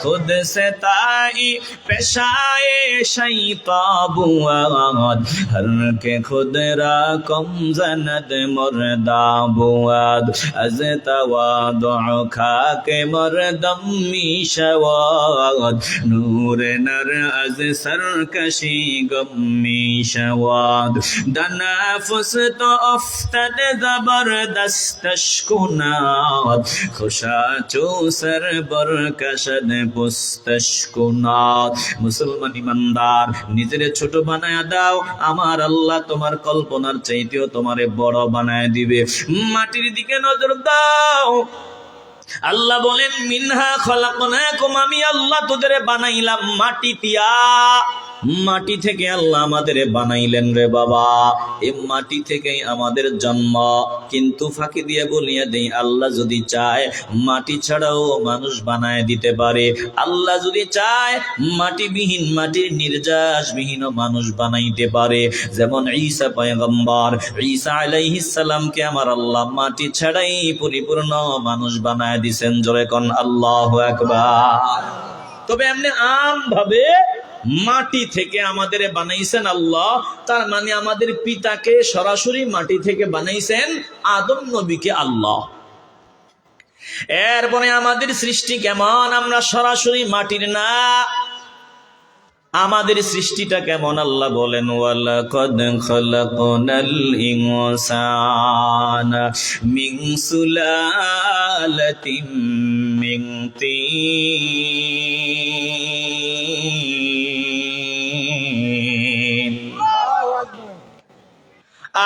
খুদ সে তাই পেশায়ে শৈতাবুয়াদ, হর কে খুদ রাখ কম জানাত মর্দা বুয়াদ আজ তাওয়াদু খাকে মর্দম মিশাওয়াদ নূরে নর আজ সরকশি গম্মি شواد دنا فست افتد زبردست اشکناد خوشا چو سر برکشد پستشکناد মুসলমান ইমানদার নিজের ছোট বানায়া দাও, আমার আল্লাহ তোমার কল্পনার চাইতেও তোমারে বড় বানায় দিবে। মাটির দিকে নজর দাও, আল্লাহ বলেন মিনহা খলাকনাকুম, আমি আল্লাহ তোদের বানাইলাম মাটি দিয়া। মাটি থেকে আল্লাহ আমাদের বানাইলেন রে বাবা, এই মাটি থেকেই আমাদের জন্ম। কিন্তু ফাঁকি দিয়ে বলিয়া দেই, আল্লাহ যদি চায় মাটি ছাড়াও মানুষ বানায় দিতে পারে। আল্লাহ যদি চায় মাটিবিহীন, মাটির নির্যাসবিহীন মানুষ বানাইতে পারে। যেমন ঈসা পয়গম্বর, ঈসা আলাইহিস সালামকে আমার আল্লাহ মাটি ছাড়াই পরিপূর্ণ মানুষ বানায় দিয়েছেন। জোরে কোন আল্লাহু আকবার। তবে এমনি আম ভাবে মাটি থেকে আমাদের বানাইছেন আল্লাহ, তার মানে আমাদের পিতাকে সরাসরি মাটি থেকে বানাইছেন, আদম নবীকে আল্লাহ। এরপরে আমাদের সৃষ্টি কেমন, আমরা সরাসরি মাটির না, আমাদের সৃষ্টিটা কেমন আল্লাহ বলেন ওয়ালাকাদ খালাকনাল ইনসানা মিন সুলালাতিন মিন তিন।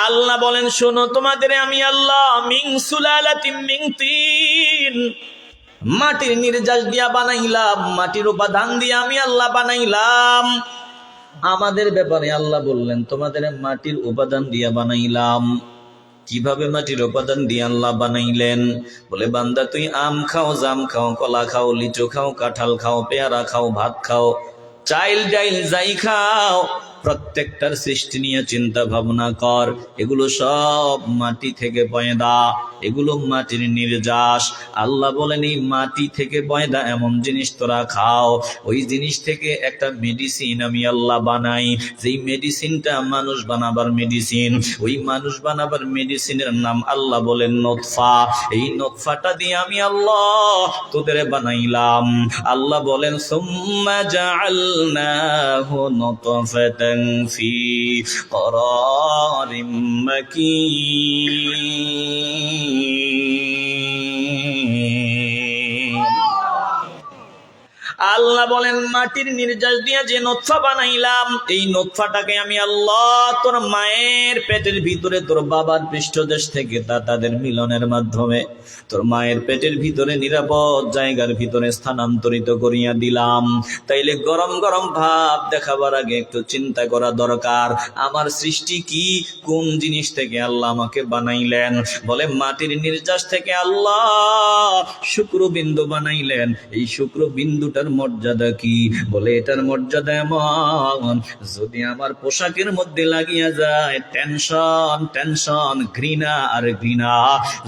আল্লাহ বলেন শোনো, তোমাদের আমি আল্লাহ মিন সুলালাতিন মিন তিন, মাটির নির্যাস দিয়া বানাইলাম, মাটির উপাদান দিয়ে আমি আল্লাহ বানাইলাম। আমাদের ব্যাপারে আল্লাহ বললেন তোমাদের মাটির উপাদান দিয়া বানাইলাম। কিভাবে মাটির উপাদান দিয়ে আল্লাহ বানাইলেন? বলে বান্দা তুই আম খাও, জাম খাও, কলা খাও, লিচু খাও, কাঁঠাল খাও, পেয়ারা খাও, ভাত খাও, চাইল ডাইল যাই খাও, প্রত্যেকটার সৃষ্টি নিয়ে চিন্তা ভাবনা কর। এগুলো সব মাটি থেকে পয়দা, এগুলো মাটির নির্যাস। আল্লাহ বলেন এই মাটি থেকে পয়দা এমন জিনিস তোরা খাও, ওই জিনিস থেকে একটা মেডিসিন আমি আল্লাহ বানাই, যেই মেডিসিনটা মানুষ বানাবার মেডিসিন। ওই মানুষ বানাবার মেডিসিনের নাম আল্লাহ বলেন নতফা। এই নতফাটা দিয়ে আমি আল্লাহ তোদের বানাইলাম। আল্লাহ বলেন সুম্মা জাআলনাহু নতফাতান ফি করারিম মাকিন। আল্লাহ বলেন মাটির নির্যাস দিয়ে যে নতফা বানাইলাম, এই নতফাটাকে আমি আল্লাহ তোর মায়ের পেটের ভিতরে, তোর বাবার পৃষ্ঠদেশ থেকে তাদের মিলনের মাধ্যমে তোর মায়ের পেটের ভিতরে নিরাপদ জায়গার ভিতরে স্থানান্তরিত করিয়া দিলাম। তাইলে গরম গরম ভাব দেখাবার আগে একটু চিন্তা করা দরকার, আমার সৃষ্টি কি, কোন জিনিস থেকে আল্লাহ আমাকে বানাইলেন। বলে মাটির নির্যাস থেকে আল্লাহ শুক্রবিন্দু বানাইলেন। এই শুক্রবিন্দুটার মর্যাদা কি? বলে এটার মর্যাদা এমন, যদি আমার পোশাকের মধ্যে লাগিয়া যায় টেনশন টেনশন, ঘৃণা আর ঘৃণা,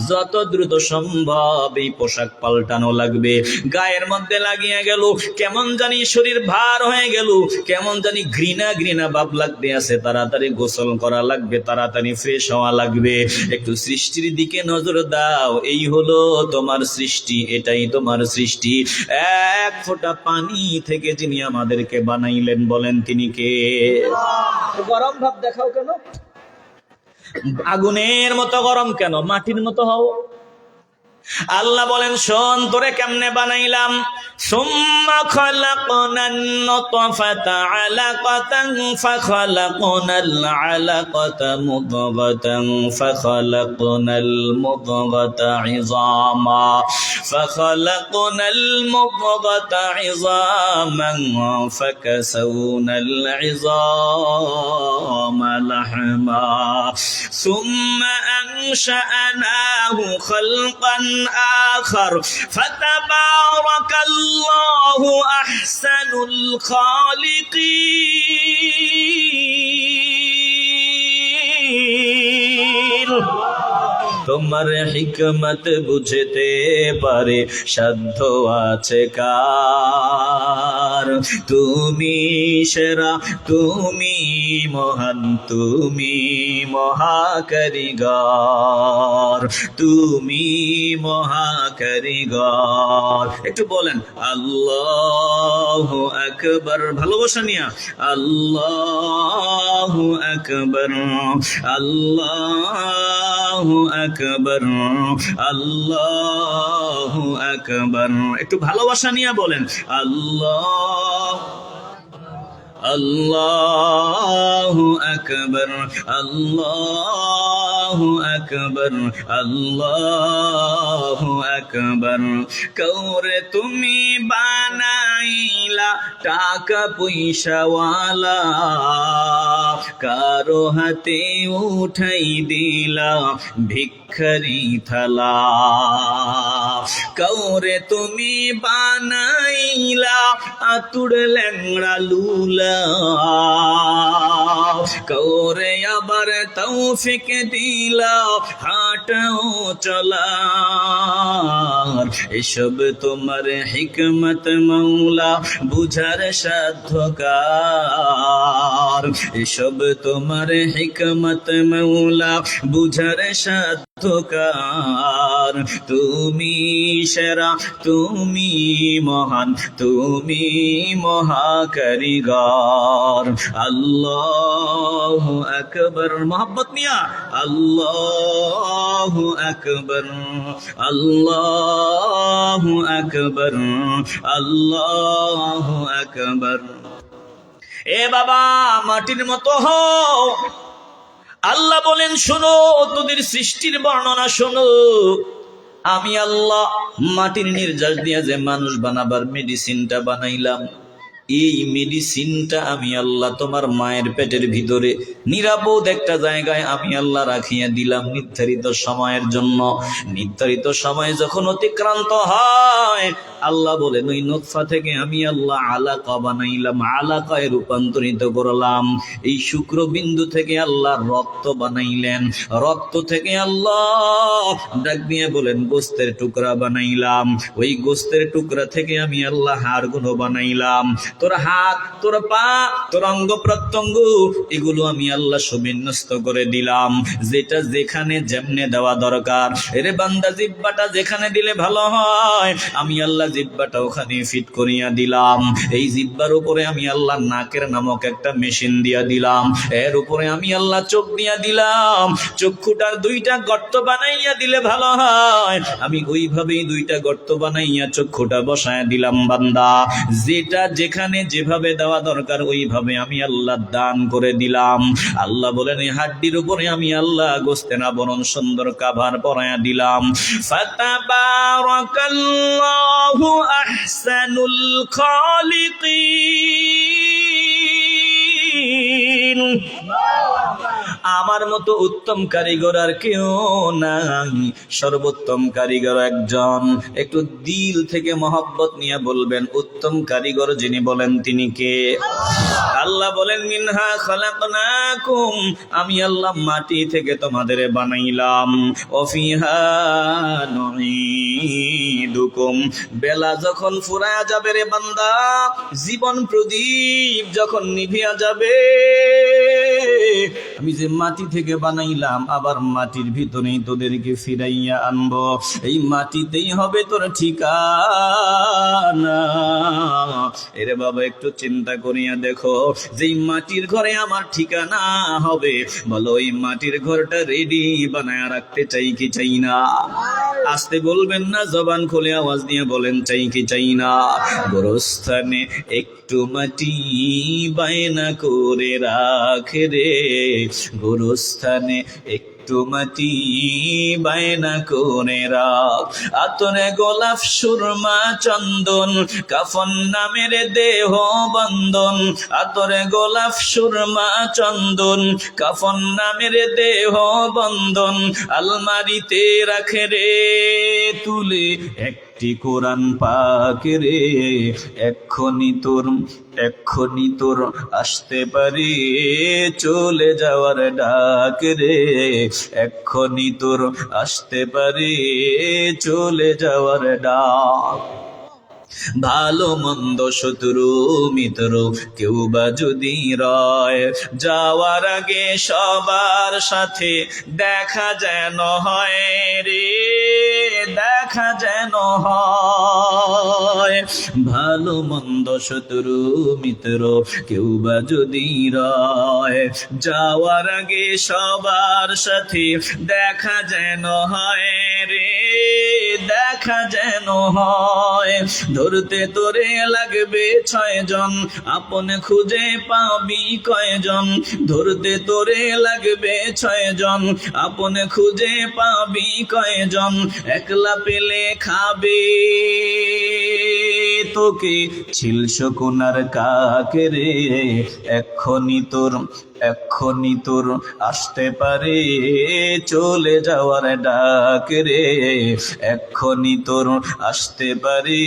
যত দ্রুত সম্ভব এই পোশাক পাল্টানো লাগবে। গায়ের মধ্যে লাগিয়া গেল, কেমন জানি শরীর ভার হয়ে গেল, কেমন জানি ঘৃণা ঘৃণা ভাব লাগতে আছে, তাড়াতাড়ি গোসল করা লাগবে, তাড়াতাড়ি ফ্রেশ হওয়া লাগবে। একটু সৃষ্টির দিকে নজর দাও, এই হলো তোমার সৃষ্টি, এটাই তোমার সৃষ্টি। এক ফোঁটা পানি থেকে যিনি আমাদেরকে বানাইলেন, বলেন তিনি কে? গরম ভাব দেখাও কেন? আগুনের মতো গরম কেন? মাটির মতো হও। আল্লাহ বলেন শোন তোরে কেমনে বানাইলাম। সুম্মা খালাকনান নুতফাতা আলাকাতান ফাখালাকনাল আলাকাতা মুদগাতান ফাখালাকনাল মুদগাতা ইযামা ফাখালাকনাল মুদগাতা ইযামান ফাকাসাওনাল ইযামা লাহমা সুম্মা আনশা'নাহু খালকান آخر فتبارك الله أحسن الخالقين। তোমার হিকমত বুঝতে পারে সাধ্য আছে কার? তুমি সেরা, তুমি মহান, তুমি মহাকারিগর, তুমি মহাকারিগর। একটু বলেন আল্লাহু আকবার, ভালোবাসা নিয়া আল্লাহু আকবার, আল্লাহু আকবার, আল্লাহু আকবার। একটু ভালোবাসা নিয়া বলেন আল্লাহ, আল্লাহু আকবার, আল্লাহু আকবার, আল্লাহু আকবার। কৌরে তুমি বানাইলা টাকা পয়সাওয়ালা, কারো হাতে উঠাই দিলা ভিক্ষারি থালা। কৌরে তুমি বানাইলা আতুর ল্যাংড়া লুলা, কৌরে আবার তৌফিক দিলা হাঁটাও চলার। এসব তোমার হিকমত মৌলা বুঝার সাধ্য কার, এসব তোমার হিকমত মৌলা বুঝার সাধ্য কার। তুমি সেরা, তুমি মহান, তুমি মহাকারিগর। আল্লাহু আকবার, মোহাব্বত নিয়া আল্লাহু আকবার, আল্লাহু আকবার, আল্লাহু আকবার। এ বাবা মাটির মতো হও। আল্লাহ বলেন শোনো, তোদের সৃষ্টির বর্ণনা শোনো। আমি আল্লাহ মাটির নির্যাস দিয়া যে মানুষ বানাবার মেডিসিনটা বানাইলাম, এই মেডিসিনটা আমি আল্লাহ তোমার মায়ের পেটের ভিতরে নিরাপদ একটা জায়গায় আমি আল্লাহ রাখিয়া দিলাম নির্ধারিত সময়ের জন্য। নির্ধারিত সময় যখন অতিক্রান্ত হয়, আল্লাহ বলেন ওই নুতফা থেকে আমি আল্লাহ আলাকা বানাইলাম, আলাকায় রূপান্তরিত করলাম। এই শুক্রবিন্দু থেকে আল্লাহ রক্ত বানাইলেন, রক্ত থেকে আল্লাহ ডাক দিয়ে বলেন গোস্তের টুকরা বানাইলাম, ওই গোস্তের টুকরা থেকে আমি আল্লাহ হাড়গুলো বানাইলাম। তোর হাত, তোর পা, তোর অঙ্গ প্রত্যঙ্গ এগুলো আমি আল্লাহ সুবিন্যস্ত করে দিলাম, যেটা যেখানে যেমনে দেওয়া দরকার। এরে বান্দা জিহ্বাটা যেখানে দিলে ভালো হয়, আমি আল্লাহ জিহ্বাটা ওখানে ফিট করিয়া দিলাম। এই জিহ্বার উপরে আমি আল্লাহ নাকের নামক একটা মেশিন দিয়া দিলাম, এর উপরে আমি আল্লাহ চোখ দিয়া দিলাম। চক্ষুটার দুইটা গর্ত বানাইয়া দিলে ভালো হয়, আমি ওইভাবেই দুইটা গর্ত বানাইয়া চক্ষুটা বসায় দিলাম। বান্দা যেটা যেখানে যেভাবে দেওয়া দরকার ওইভাবে আমি আল্লাহ দান করে দিলাম। আল্লাহ বলেন এই হাড্ডির উপরে আমি আল্লাহ গোস্তে না বরং সুন্দর কাভার পরায়া দিলাম। ফাতাবারাকাল্লাহু আহসানুল খালিকিন। আমার মতো উত্তম কারিগর আর কেউ নাই, সর্বোত্তম কারিগর একজন। একটু দিল থেকে মহব্বত নিয়ে বলবেন উত্তম কারিগর যিনি, বলেন তিনি কে? আল্লাহ বলেন মিনহা খালাকনাকুম, আমি আল্লাহ মাটি থেকে তোমাদের বানাইলাম। ওয়াফিহা নুঈদুকুম, বেলা যখন ফুরায়া যাবে রে বান্দা, জীবন প্রদীপ যখন নিভিয়া যাবে, আমি যে মাটি থেকে বানাইলাম আবার মাটির ভিতরেই তোদেরকে ফিরাইয়া আনবো। এই মাটিতেই হবে তোর ঠিকানা। এরে বাবা একটু চিন্তা করিয়া দেখো, যেই মাটির ঘরে আমার ঠিকানা হবে, বলো ওই মাটির ঘরটা রেডি বানায় রাখতে চাই কি চাই না? আসতে বলবেন না, জবান খুলে আওয়াজ দিয়ে বলেন চাই কি চাই না? গোরস্থানে একটু মাটি বায়না করে রাখে রে, গোরস্থানে একটু মাটি বায়না করে রাখ। আতরে গোলাপ সুরমা চন্দন কাফন নামের দেহ বন্ধন, আতরে গোলাপ সুরমা চন্দন কাফন নামের দেহ বন্ধন, আলমারিতে রাখে রে তুলে একটি কোরআন পাক রে। এক্ষুনি তোর আসতে পারে চলে যাওয়ার ডাক রে, এক্ষুনি তোর আসতে পারে চলে যাওয়ার ডাক। ভালো মন্দ শত্রু মিত্র কেউ বা যদি রয়, যাওয়ার আগে সবার সাথে দেখা যেন হয় রে, দেখা যেন হয়। ভালো মন্দ শত্রু মিত্র কেউ বা যদি রয়, যাওয়ার আগে সবার সাথে দেখা যেন হয় রে, দেখা যেন হয়। ধরতে তোরে লাগবে 6 জন, আপন খুঁজে পাবি কয়জন? ধরতে তোরে লাগবে 6 জন, আপন খুঁজে পাবি কয়জন? একলা পেলে খাবে তোকে ছিল শকুনার কাকে রে, এক্ষুনি তোর আসতে পারে চলে যাওয়ার ডাক রে, এক্ষুনি তোর আসতে পারে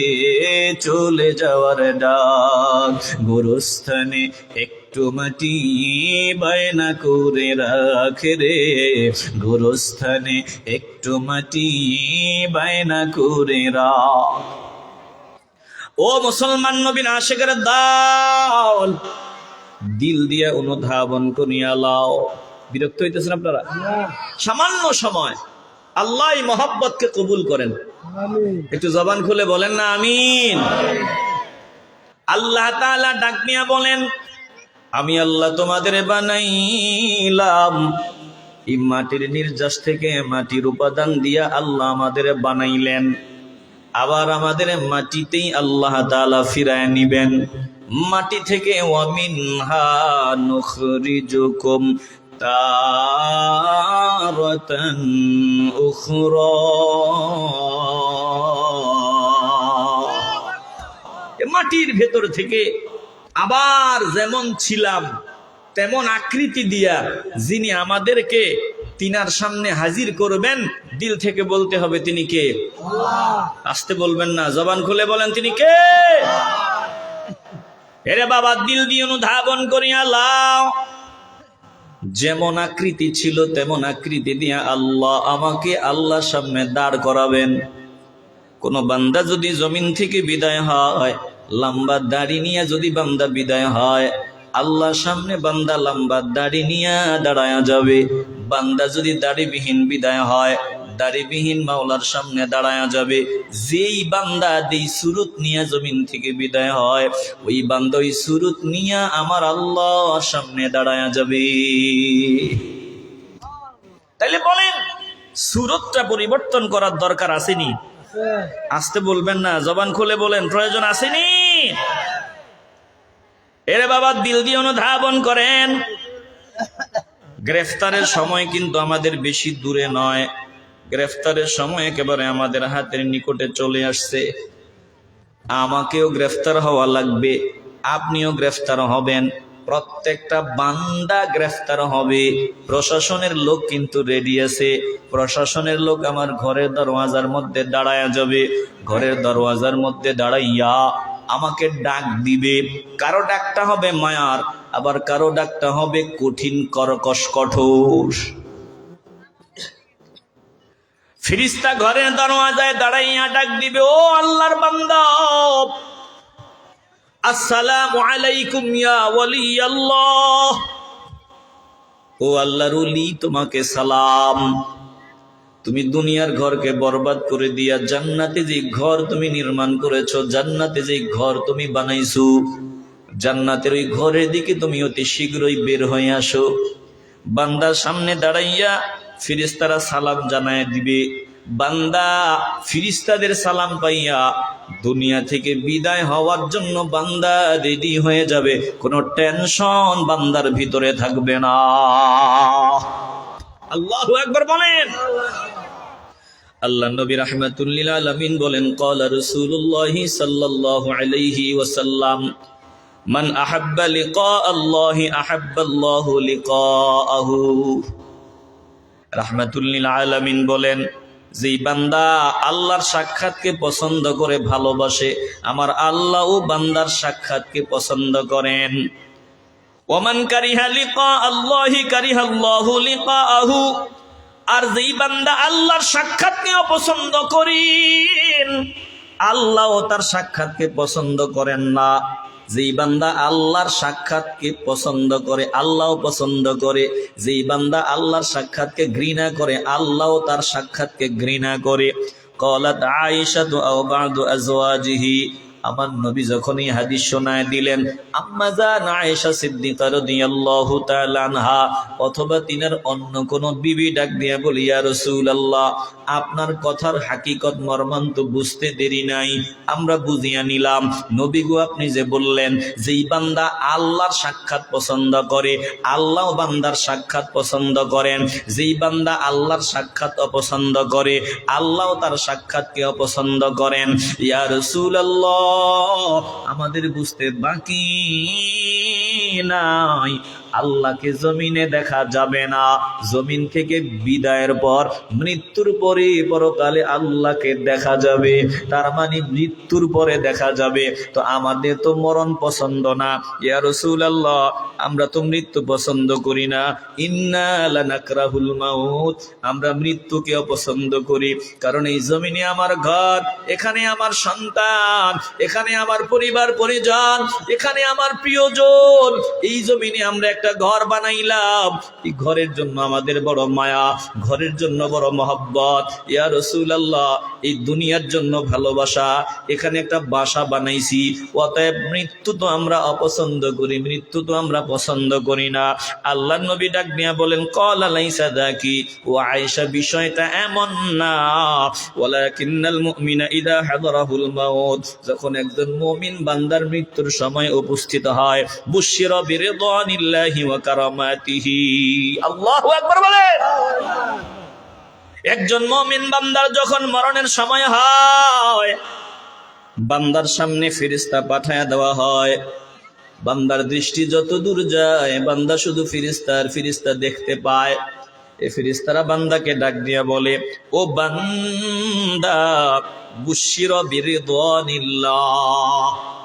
চলে যাওয়ার ডাক। গোরস্থানে একটু মাটি বায়না করে রাখে রে, গোরস্থানে একটু মাটি বায়না করে রাখ। ও মুসলমান নবীর আশিকের দল, দিল দিয়ে অনুধাবন করিয়া লাও। বিরক্ত হইতেছেন আপনারা? সামান্য সময় আল্লাহ মহব্বতকে কবুল করেন। একটু জবান খুলে বলেন না আমিন। আল্লাহ তাআলা ডাক দিয়া বলেন, আমি আল্লাহ তোমাদের বানাইলাম। এই মাটির নির্যাস থেকে মাটির উপাদান দিয়া আল্লাহ আমাদের বানাইলেন, আবার আমাদের মাটিতেই আল্লাহ তাআলা ফিরায় নিবেন। মাটি থেকে ওয়ামিনহা নুখরিজুকুম তারাতান উখরা, মাটির ভেতর থেকে আবার যেমন ছিলাম তেমন আকৃতি দিয়া যিনি আমাদেরকে তিনার সামনে হাজির করবেন, দিল থেকে বলতে হবে তিনি কে? আল্লাহ। আসতে বলবেন না, জবান খুলে বলেন তিনি কে? এরে বাবা, দিল দিয়ে অনুধাবন করিয়া লাও। যেমন আকৃতি ছিল তেমন আকৃতি দিয়া আল্লাহ আমাকে আল্লাহর সামনে দাঁড় করাবেন। কোন বান্দা যদি জমিন থেকে বিদায় হয়, লম্বা দাড়ি নিয়ে যদি বান্দা বিদায় হয়, আল্লাহর সামনে বান্দা লম্বা দাড়ি নিয়ে দাঁড়ায়া যাবে। বান্দা যদি দাড়িবিহীন বিদায় হয়, দাড়িবিহীন মাওলার সামনে দাঁড়ায়া যাবে। যেই বান্দা যেই সুরত নিয়ে জমিন থেকে বিদায় হয়, ওই বান্দা ওই সুরত নিয়ে আমার আল্লাহর সামনে দাঁড়ায়া যাবে। তাইলে বলেন, সুরতটা পরিবর্তন করার দরকার আসেনি? আসতে বলবেন না, জবান খুলে বলেন প্রয়োজন আসেনি? এরে বাবা, দিল দিয়ে অনুধাবন করেন। গ্রেফতারের সময় কিন্তু আমাদের বেশি দূরে নয়, গ্রেফতারের সময় একেবারে আমাদের হাতের নিকটে চলে আসছে। আমাকেও গ্রেফতার হওয়া লাগবে, আপনিও গ্রেফতার হবেন, প্রত্যেকটা বান্দা গ্রেফতার হবে। প্রশাসনের লোক কিন্তু রেডি আছে। প্রশাসনের লোক আমার ঘরের দরওয়াজার মধ্যে দাঁড়ায়া যাবে। ঘরের দরওয়াজার মধ্যে দাঁড়াইয়া আমাকে ডাক দিবে। কারো ডাকটা হবে মায়ার, আবার কারো ডাকটা হবে কঠিন কর্কশ কঠোর। ফেরেশতা ঘরের দরওয়াজায় দাঁড়াইয়া ডাক দিবে, ও আল্লাহর বান্দা, আসসালামু আলাইকুম ইয়া ওয়ালি আল্লাহ। ও আল্লাহর ওলি, তোমাকে সালাম। তুমি দুনিয়ার ঘরকে বরবাদ করে দিয়া জান্নাতে যে ঘর তুমি নির্মাণ করেছো, জান্নাতে যে ঘর তুমি বানাইছো, জান্নাতের ওই ঘরের দিকে তুমি অতি শীঘ্রই বের হয়ে আসো। বান্দার সামনে দাঁড়াইয়া ফেরেশতারা সালাম জানায় দিবে। বান্দা ফেরেশতাদের সালাম পাইয়া দুনিয়া থেকে বিদায় হওয়ার জন্য বান্দা রেডি হয়ে যাবে। কোনো টেনশন বান্দার ভিতরে থাকবে না। আল্লাহু আকবার বলেন। আল্লাহ নবী রাহমাতুল লিল আলামিন বলেন, ক্বালা রাসূলুল্লাহি সাল্লাল্লাহু আলাইহি ওয়াসাল্লাম, মান আহাব্বা লিকা আল্লাহি আহাব্বাল্লাহু লিকাআহু। রাহমাতুল লিল আলামিন বলেন, যেই বান্দা আল্লাহর সাক্ষাৎকে পছন্দ করে ভালোবাসে, আমার আল্লাহও বান্দার সাক্ষাৎকে পছন্দ করেন। ওমান কারিহা লিকা আল্লাহি কারিহাল্লাহু লিকাআহু। আর যেই বান্দা আল্লাহর সাক্ষাৎকে অপছন্দ করেন, আল্লাহও তার সাক্ষাৎকে পছন্দ করেন না। যেই বান্দা আল্লাহর সাক্ষাৎকে পছন্দ করে আল্লাহও পছন্দ করে, যেই বান্দা আল্লাহর সাক্ষাৎকে ঘৃণা করে আল্লাহও তার সাক্ষাৎকে ঘৃণা করে। ক্বালাত আয়েশাতু আও বা'দু আজওয়াজিহি, আমার নবী যখন এই হাদিস শোনায় দিলেন, আম্মা জান আয়েশা সিদ্দিকা রাদিয়াল্লাহু তাআলা আনহা অথবা তিনার অন্য কোন বিবি ডাক দিয়া বলি, ইয়া রাসূলুল্লাহ, আপনার কথার হাকিকত মর্মান্ত বুঝতে দেরি নাই, আমরা বুঝিয়া নিলাম। নবী গো, আপনি যে বললেন যেই বান্দা আল্লাহর সাক্ষাৎ পছন্দ করে আল্লাহ বান্দার সাক্ষাৎ পছন্দ করেন, যেই বান্দা আল্লাহর সাক্ষাৎ অপছন্দ করে আল্লাহ তার সাক্ষাৎকে অপছন্দ করেন। ইয়া রাসূলুল্লাহ, আমাদের বুঝতে বাকি নাই, আল্লাহকে জমিনে দেখা যাবে না, জমিন থেকে বিদায়ের পর মৃত্যুর পরে পরকালে আল্লাহকে দেখা যাবে, তার মানে মৃত্যুর পরে দেখা যাবে। তো আমাদের তো মরণ পছন্দ না, ইয়া রাসূলুল্লাহ, আমরা তো মৃত্যু পছন্দ করি না। ইন্না লানাকরাহুল মাউত, আমরা মৃত্যুকে অপছন্দ করি, কারণ এই জমিনে আমার ঘর, এখানে আমার সন্তান, এখানে আমার পরিবার পরিজন, এখানে আমার প্রিয়জন। এই জমিনে আমরা একটা ঘর বানাইলাম, এই ঘরের জন্য আমাদের বড় মায়া, ঘরের জন্য বড় মহব্বত। ইয়া রাসূলুল্লাহ, এই দুনিয়ার জন্য ভালোবাসা, এখানে একটা বাসা বানাইছি, অতএব মৃত্যু তো আমরা অপছন্দ করি, মৃত্যু তো আমরা পছন্দ করি না। আল্লাহর নবী ডাক দিয়া বলেন, ক্বালা লাইসা যাকি, ও আয়েশা, বিষয়টা এমন না, ওয়ালাকিন্নাল মুমিনা ইযা হাদারাহুল মাউত, যখন একজন মুমিন বান্দার মৃত্যুর সময় উপস্থিত হয়, বুশিরা বিরিদানিল্লাহি ওয়া কারামাতিহি। আল্লাহু আকবার বলেন। একজন মুমিন বান্দার যখন মরণের সময় হয়, বান্দার সামনে ফেরেশতা পাঠায়া দেওয়া হয়। বান্দার দৃষ্টি যত দূর যায়, বান্দা শুধু ফেরেশতা দেখতে পায়। এই ফেরেশতারা বান্দাকে ডাক দিয়া বলে, ও বান্দা, বুশিরা বিরিদানিল্লাহ,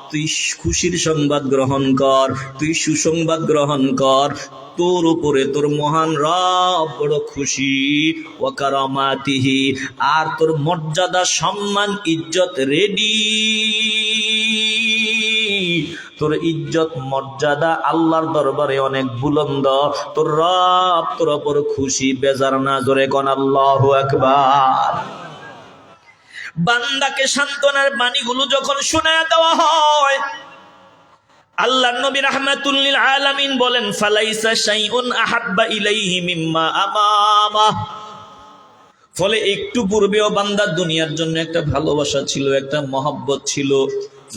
তুই খুশির সংবাদ গ্রহণ কর, তুই সুসংবাদ গ্রহণ কর, তোর উপরে তোর মহান রব বড় খুশি, ওয়া কারামাতিহি, আর তোর মর্যাদা সম্মান ইজ্জত রেডি, তোর ইজ্জত মর্যাদা আল্লাহর দরবারে অনেক বুলন্দ, তোর রব তোর উপর খুশি, বেজার না। জোরে কোন আল্লাহু আকবার। বান্দাকে সান্ত্বনার বাণীগুলো যখন শোনায় দেওয়া হয়, আল্লাহর নবী রাহমাতুল লিল আলামিন বলেন, ফালাইসা শাইউন আহাব্বা ইলাইহি মিম্মা আমামা। ফলে একটু পূর্বেও বান্দার দুনিয়ার জন্য একটা ভালোবাসা ছিল, একটা মহব্বত ছিল।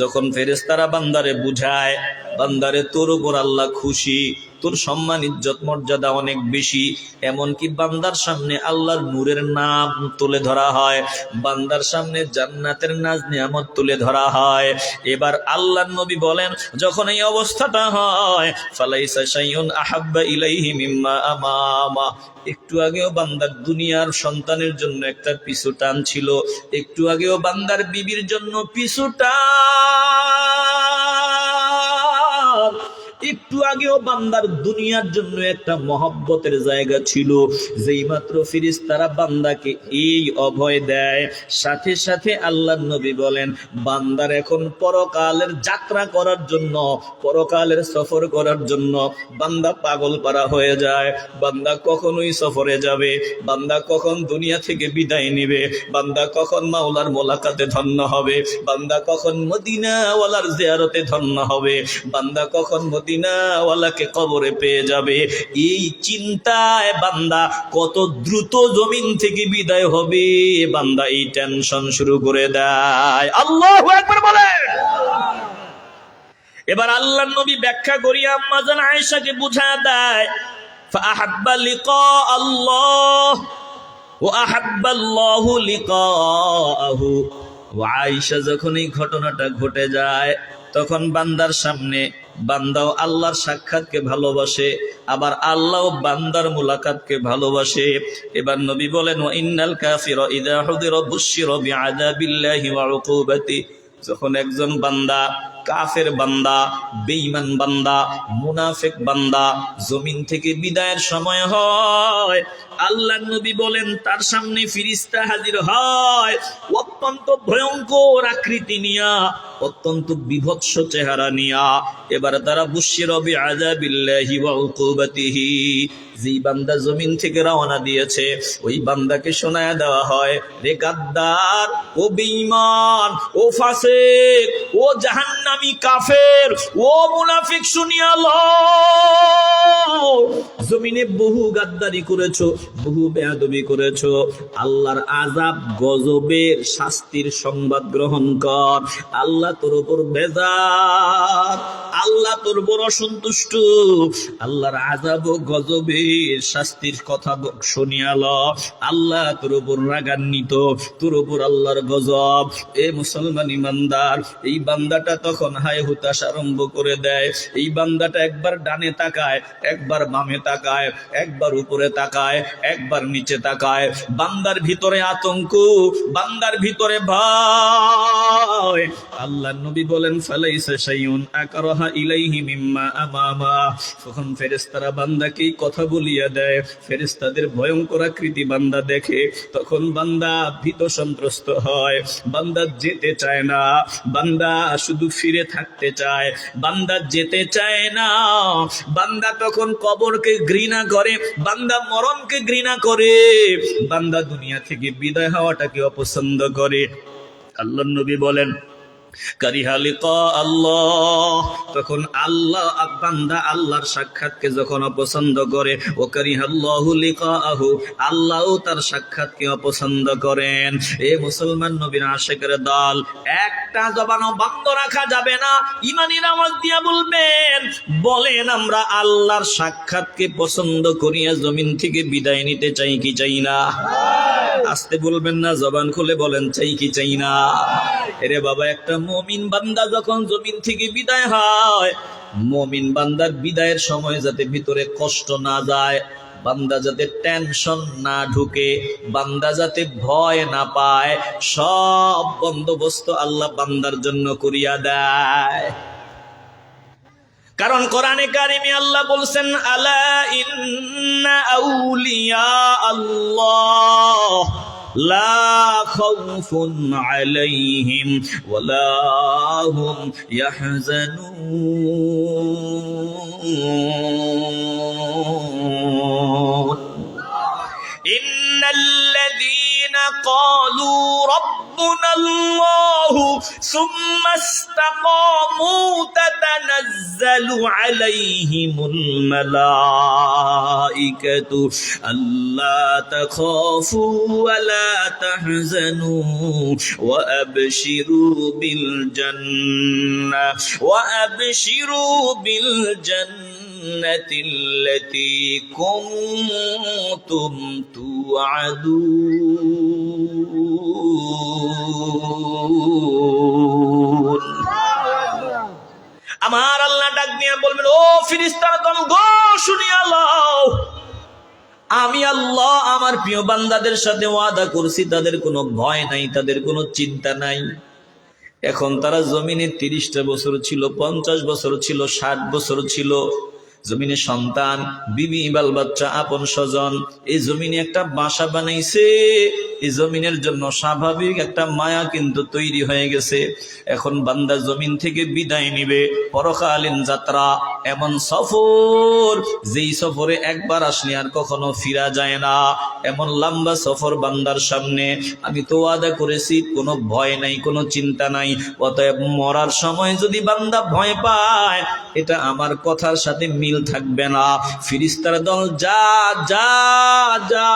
যখন ফেরেশতারা বান্দারে বুঝায়, বান্দারে তোর উপর আল্লাহ খুশি, তোর সম্মান ইজ্জত মর্যাদা অনেক বেশি, এমনকি বান্দার সামনে আল্লাহর নূরের নাম তুলে ধরা হয়, বান্দার সামনে জান্নাতের নাজ নিয়ামত তুলে ধরা হয়। এবার আল্লাহর নবী বলেন, যখন এই অবস্থাটা হয়, ফালাইসা শাইউন আহাব্বা ইলাইহি মিম্মা আমামা। একটু আগেও বান্দার দুনিয়ার সন্তানের জন্য একটা পিছু টান ছিল, একটু আগেও বান্দার বিবির জন্য পিছু টান, একটু আগেও বান্দার দুনিয়ার জন্য একটা মহব্বতের জায়গা ছিল। যেই মাত্র ফেরেশতারা বান্দাকে এই অভয় দেয়, সাথে সাথে আল্লাহর নবী বলেন, বান্দার এখন পরকালের যাত্রা করার জন্য, পরকালের সফর করার জন্য বান্দা পাগল পারা হয়ে যায়। বান্দা কখন ওই সফরে যাবে, বান্দা কখন দুনিয়া থেকে বিদায় নেবে, বান্দা কখন মাওলার মোলাকাতে ধন্য হবে, বান্দা কখন মদিনাওয়ালার জিয়ারতে ধন্য হবে, বান্দা কখন মদিনাওয়ালাকে কবরে পেয়ে যাবে। এই চিন্তায় বান্দা কত দ্রুত জমিন থেকে বিদায় হবে, বান্দা এই টেনশন শুরু করে দেয়। আল্লাহু আকবার বলেন। এবার আল্লাহর নবী ব্যাখ্যা করিয়া আম্মা জান আয়েশাকে বুঝায় দেয়, ফাআহাব্বা লিকা আল্লাহ ওয়া আহাব্বাল্লাহু লিকাআহু। আয়েশা যখন এই ঘটনাটা ঘটে যায়, তখন বান্দার সামনে বান্দাও আল্লাহর সাক্ষাৎকে ভালোবাসে, আবার আল্লাহ বান্দার মুলাকাতকে ভালোবাসে। এবার নবী বলেন, ওয়া ইন্নাল কাফিরা ইযা হুদিরা বুশিরা বিআযাবিল্লাহি ওয়া উকুবাতি। যখন একজন বান্দা কাফের বান্দা, বেঈমান বান্দা, মুনাফিক বান্দা জমিন থেকে বিদায়ের সময় হয়, আল্লাহর নবী বলেন তার সামনে ফেরেশতা হাজির হয় অত্যন্ত ভয়ঙ্কর আকৃতি নিয়া, অত্যন্ত বিভৎস চেহারা নিয়া। এবার তারা বুশিরা বিআযাবিল্লাহি ওয়া উকুবাতিহি, যেই বান্দা জমিন থেকে রওনা দিয়েছে ওই বান্দাকে শোনায়া দেওয়া হয়, রে গাদ্দার, ও বেঈমান, ও ফাসিক, ও জাহান্নামী কাফের, ও মুনাফিক, শুনিয়া লও, জমিনে বহু গাদ্দারি করেছো, বহু বেয়াদবি করেছো, আল্লাহর আযাব গজবের শাস্তির সংবাদ গ্রহণ কর। আল্লাহ তোর উপর বেজার, আল্লাহ তোর উপর অসন্তুষ্ট, আল্লাহর আযাব ও গজবের শাস্তির কথা শুনিয়া ল। আল্লাহ তোর উপর রাগান্বিত, তোর উপর আল্লাহর গজব। এ মুসলমান ইমানদার, এই বান্দাটা তখন হায় হুতাশ আরম্ভ করে দেয়। এই বান্দাটা একবার ডানে তাকায়, একবার বামে তাকায়, একবার উপরে তাকায়, একবার নিচে তাকায়। বান্দার ভিতরে আতঙ্ক, বান্দার ভিতরে ভয়। আল্লাহর নবী বলেন, ফালাইসা শাইউন আকরাহা ইলাইহি মিম্মা আমামা। তখন ফেরেশতারা বান্দাকে কথা বলিয়া দেয়। ফেরেশতাদের ভয়ঙ্কর আকৃতি বান্দা দেখে, তখন বান্দা ভীত সন্ত্রস্ত হয়, বান্দা যেতে চায় না, বান্দা শুধু ফিরে থাকতে চায়, বান্দা যেতে চায় না। বান্দা তখন কবরকে ঘৃণা করে, বান্দা মরণকে ঘৃণা করে, বান্দা দুনিয়া থেকে বিদায় হওয়াটাকে অপছন্দ করে। আল্লাহর নবী বলেন, কারিহা লিকা আল্লাহ, তখন আল্লাহ বান্দা আল্লাহর সাক্ষাৎকে যখন অপছন্দ করে, ও কারিহাল্লাহু লিকাআহু, আল্লাহও তার সাক্ষাৎকে অপছন্দ করেন। এ মুসলমান নবীর আশিকের দল, একটা জবানও বন্ধ রাখা যাবে না, ঈমানের আওয়াজ দিয়া বলবেন, বলেন আমরা আল্লাহর সাক্ষাৎকে পছন্দ করিয়া জমিন থেকে বিদায় নিতে চাই কি চাই না? আস্তে বলবেন না, জবান খুলে বলেন, চাই কি চাই না? এরে বাবা, একটা মুমিন বান্দা যখন জমিন থেকে বিদায় হয়, মুমিন বান্দার বিদায়ের সময় যাতে ভিতরে কষ্ট না যায়, বান্দা যাতে টেনশন না ঢুকে, বান্দা যাতে ভয় না পায়, সব বন্দোবস্ত আল্লাহ বান্দার জন্য করিয়া দেয়। কারণ কোরআনে কারিমে আল্লাহ বলছেন, আলা ইন্না আউলিয়া আল্লাহ লা খাউফুন আলাইহিম ওয়ালা হুম ইয়াহজানুন। ইন্নাল্লাযীনা ক্বালু রাব্বুনাল্লাহু সুম্মা ইসতাকামু তাতানাজ্জালু আলাইহিমুল মালাইকাতু আল্লা তাখাফু ওয়া লা তাহজানু ওয়া আবশিরু বিল জান্নাতিল্লাতী কুনতুম তুআদুন। আমার আল্লাহ ডাক দিয়ে বলবেন, ও ফেরেশতারা গণ গো, শুনিয়া লও, আমি আল্লাহ আমার প্রিয় বান্দাদের সাথে ওয়াদা করছি, তাদের কোনো ভয় নাই, তাদের কোনো চিন্তা নাই। এখন তারা জমিনে 30টা বছর ছিল, 50 বছর ছিল, 60 বছর ছিল, জমিনে সন্তান, বিবি, বাল বাচ্চা, আপন স্বজন, এই জমিনে একটা বাসা বানাইছে। এই জমিনের জন্য স্বাভাবিক একটা মায়া কিন্তু তৈরি হয়ে গেছে। এখন বান্দা জমিন থেকে বিদায় নিবে, পরকালীন যাত্রা, এমন সফর যেই সফরে একবার আসলে আর কখনো ফিরা যায় না। এমন লম্বা সফর বান্দার সামনে। আমি তো ওয়াদা করেছি, কোনো ভয় নাই, কোনো চিন্তা নাই। অতএব মরার সময় যদি বান্দা ভয় পায়, এটা আমার কথার সাথে মিল থাকবে না। ফেরেশতার দল, যা যা যা,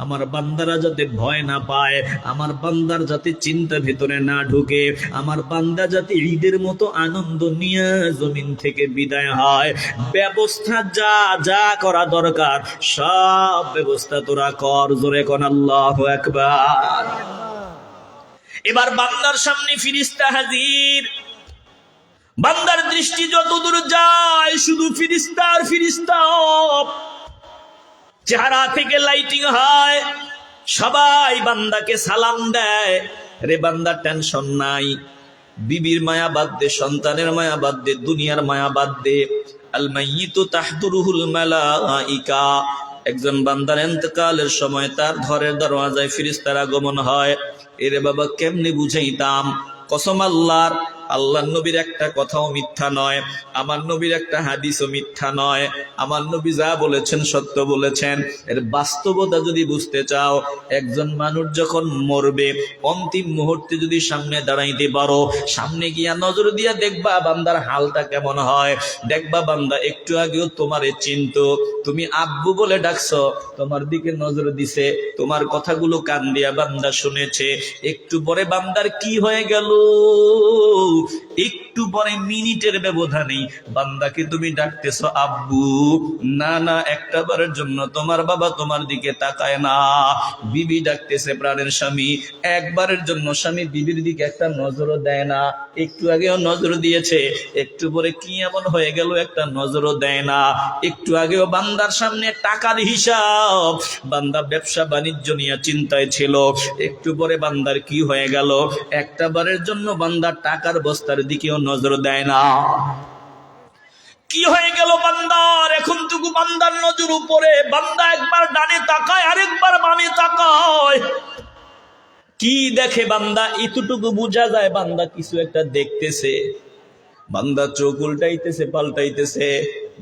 আমার বান্দারা যাতে ভয় না পায়, আমার বান্দার যাতে চিন্তা ভেতরে না ঢুকে, আমার বান্দা যাতে ঈদের মতো আনন্দ নিয়ে জমিন থেকে বিদায় হয়, ব্যবস্থা যা যা করা দরকার সব ব্যবস্থা তোরা কর। জোরে কোন আল্লাহু আকবার। এবার বান্দার সামনে ফেরেশতা হাজির। বান্দার দৃষ্টি যতদূর যায় শুধু ফেরেশতা আর ফেরেশতা। চেহারা থেকে লাইটিং হয়, সবাই বান্দাকে সালাম দেয়। রে বান্দা টেনশন নাই, বিবির মায়া বাদ দে, সন্তানের মায়া বাদ দে, দুনিয়ার মায়া বাদ দে। আল মাইয়িতু তাহদুরুহুল মালাইকা, একজন বান্দার ইন্তেকালের সময় তার ঘরের দরওয়াজায় ফেরেশতার আগমন হয়। এরে বাবা কেমনে বুঝাইতাম, কসম আল্লাহর, আল্লাহর নবীর একটা কথাও মিথ্যা নয়, আমার নবীর একটা হাদিসও মিথ্যা নয়। আমার নবী যা বলেছেন সত্য বলেছেন। এর বাস্তবতা যদি বুঝতে চাও, একজন মানুষ যখন মরবে, অন্তিম মুহূর্তে যদি সামনে দাঁড়াইতে পারো, সামনে গিয়া নজর দিয়া দেখবা বান্দার হালটা কেমন হয়। দেখবা বান্দা একটু আগেও তোমারে চিনতো, তুমি আব্বু বলে ডাকছো, তোমার দিকে নজর দিছে, তোমার কথাগুলো কান দিয়া বান্দা শুনেছে। একটু পরে বান্দার কি হয়ে গেল, একটু পরে মিনিটের ব্যবধানে বান্দাকে তুমি ডাকতেছো আব্বু, না না একটা বারের জন্য তোমার বাবা তোমার দিকে তাকায় না। বিবি ডাকতেছে প্রাণের স্বামী, একবারের জন্য স্বামী বিবির দিকে একটা নজরও দেয় না। একটু আগেও নজর দিয়েছে, একটু পরে কি এমন হয়ে গেল একটা নজরও দেয় না। একটু আগেও বান্দার সামনে টাকার হিসাব, বান্দা ব্যবসা বাণিজ্য নিয়ে চিন্তায় ছিল, একটু পরে বান্দার কি হয়ে গেল, একটা বারের জন্য বান্দা টাকার বস্তার দিকেও নজর দেয় না। কি হয়ে গেল বান্দার, এখন টুকু বান্দার নজর উপরে, বান্দা একবার ডানে তাকায় আরেকবার বামে তাকায়। কি দেখে বান্দা, এতটুকু বোঝা যায় বান্দা কিছু একটা দেখতেছে। বান্দা চোখ উল্টাইতেছে পাল্টাইতেছে,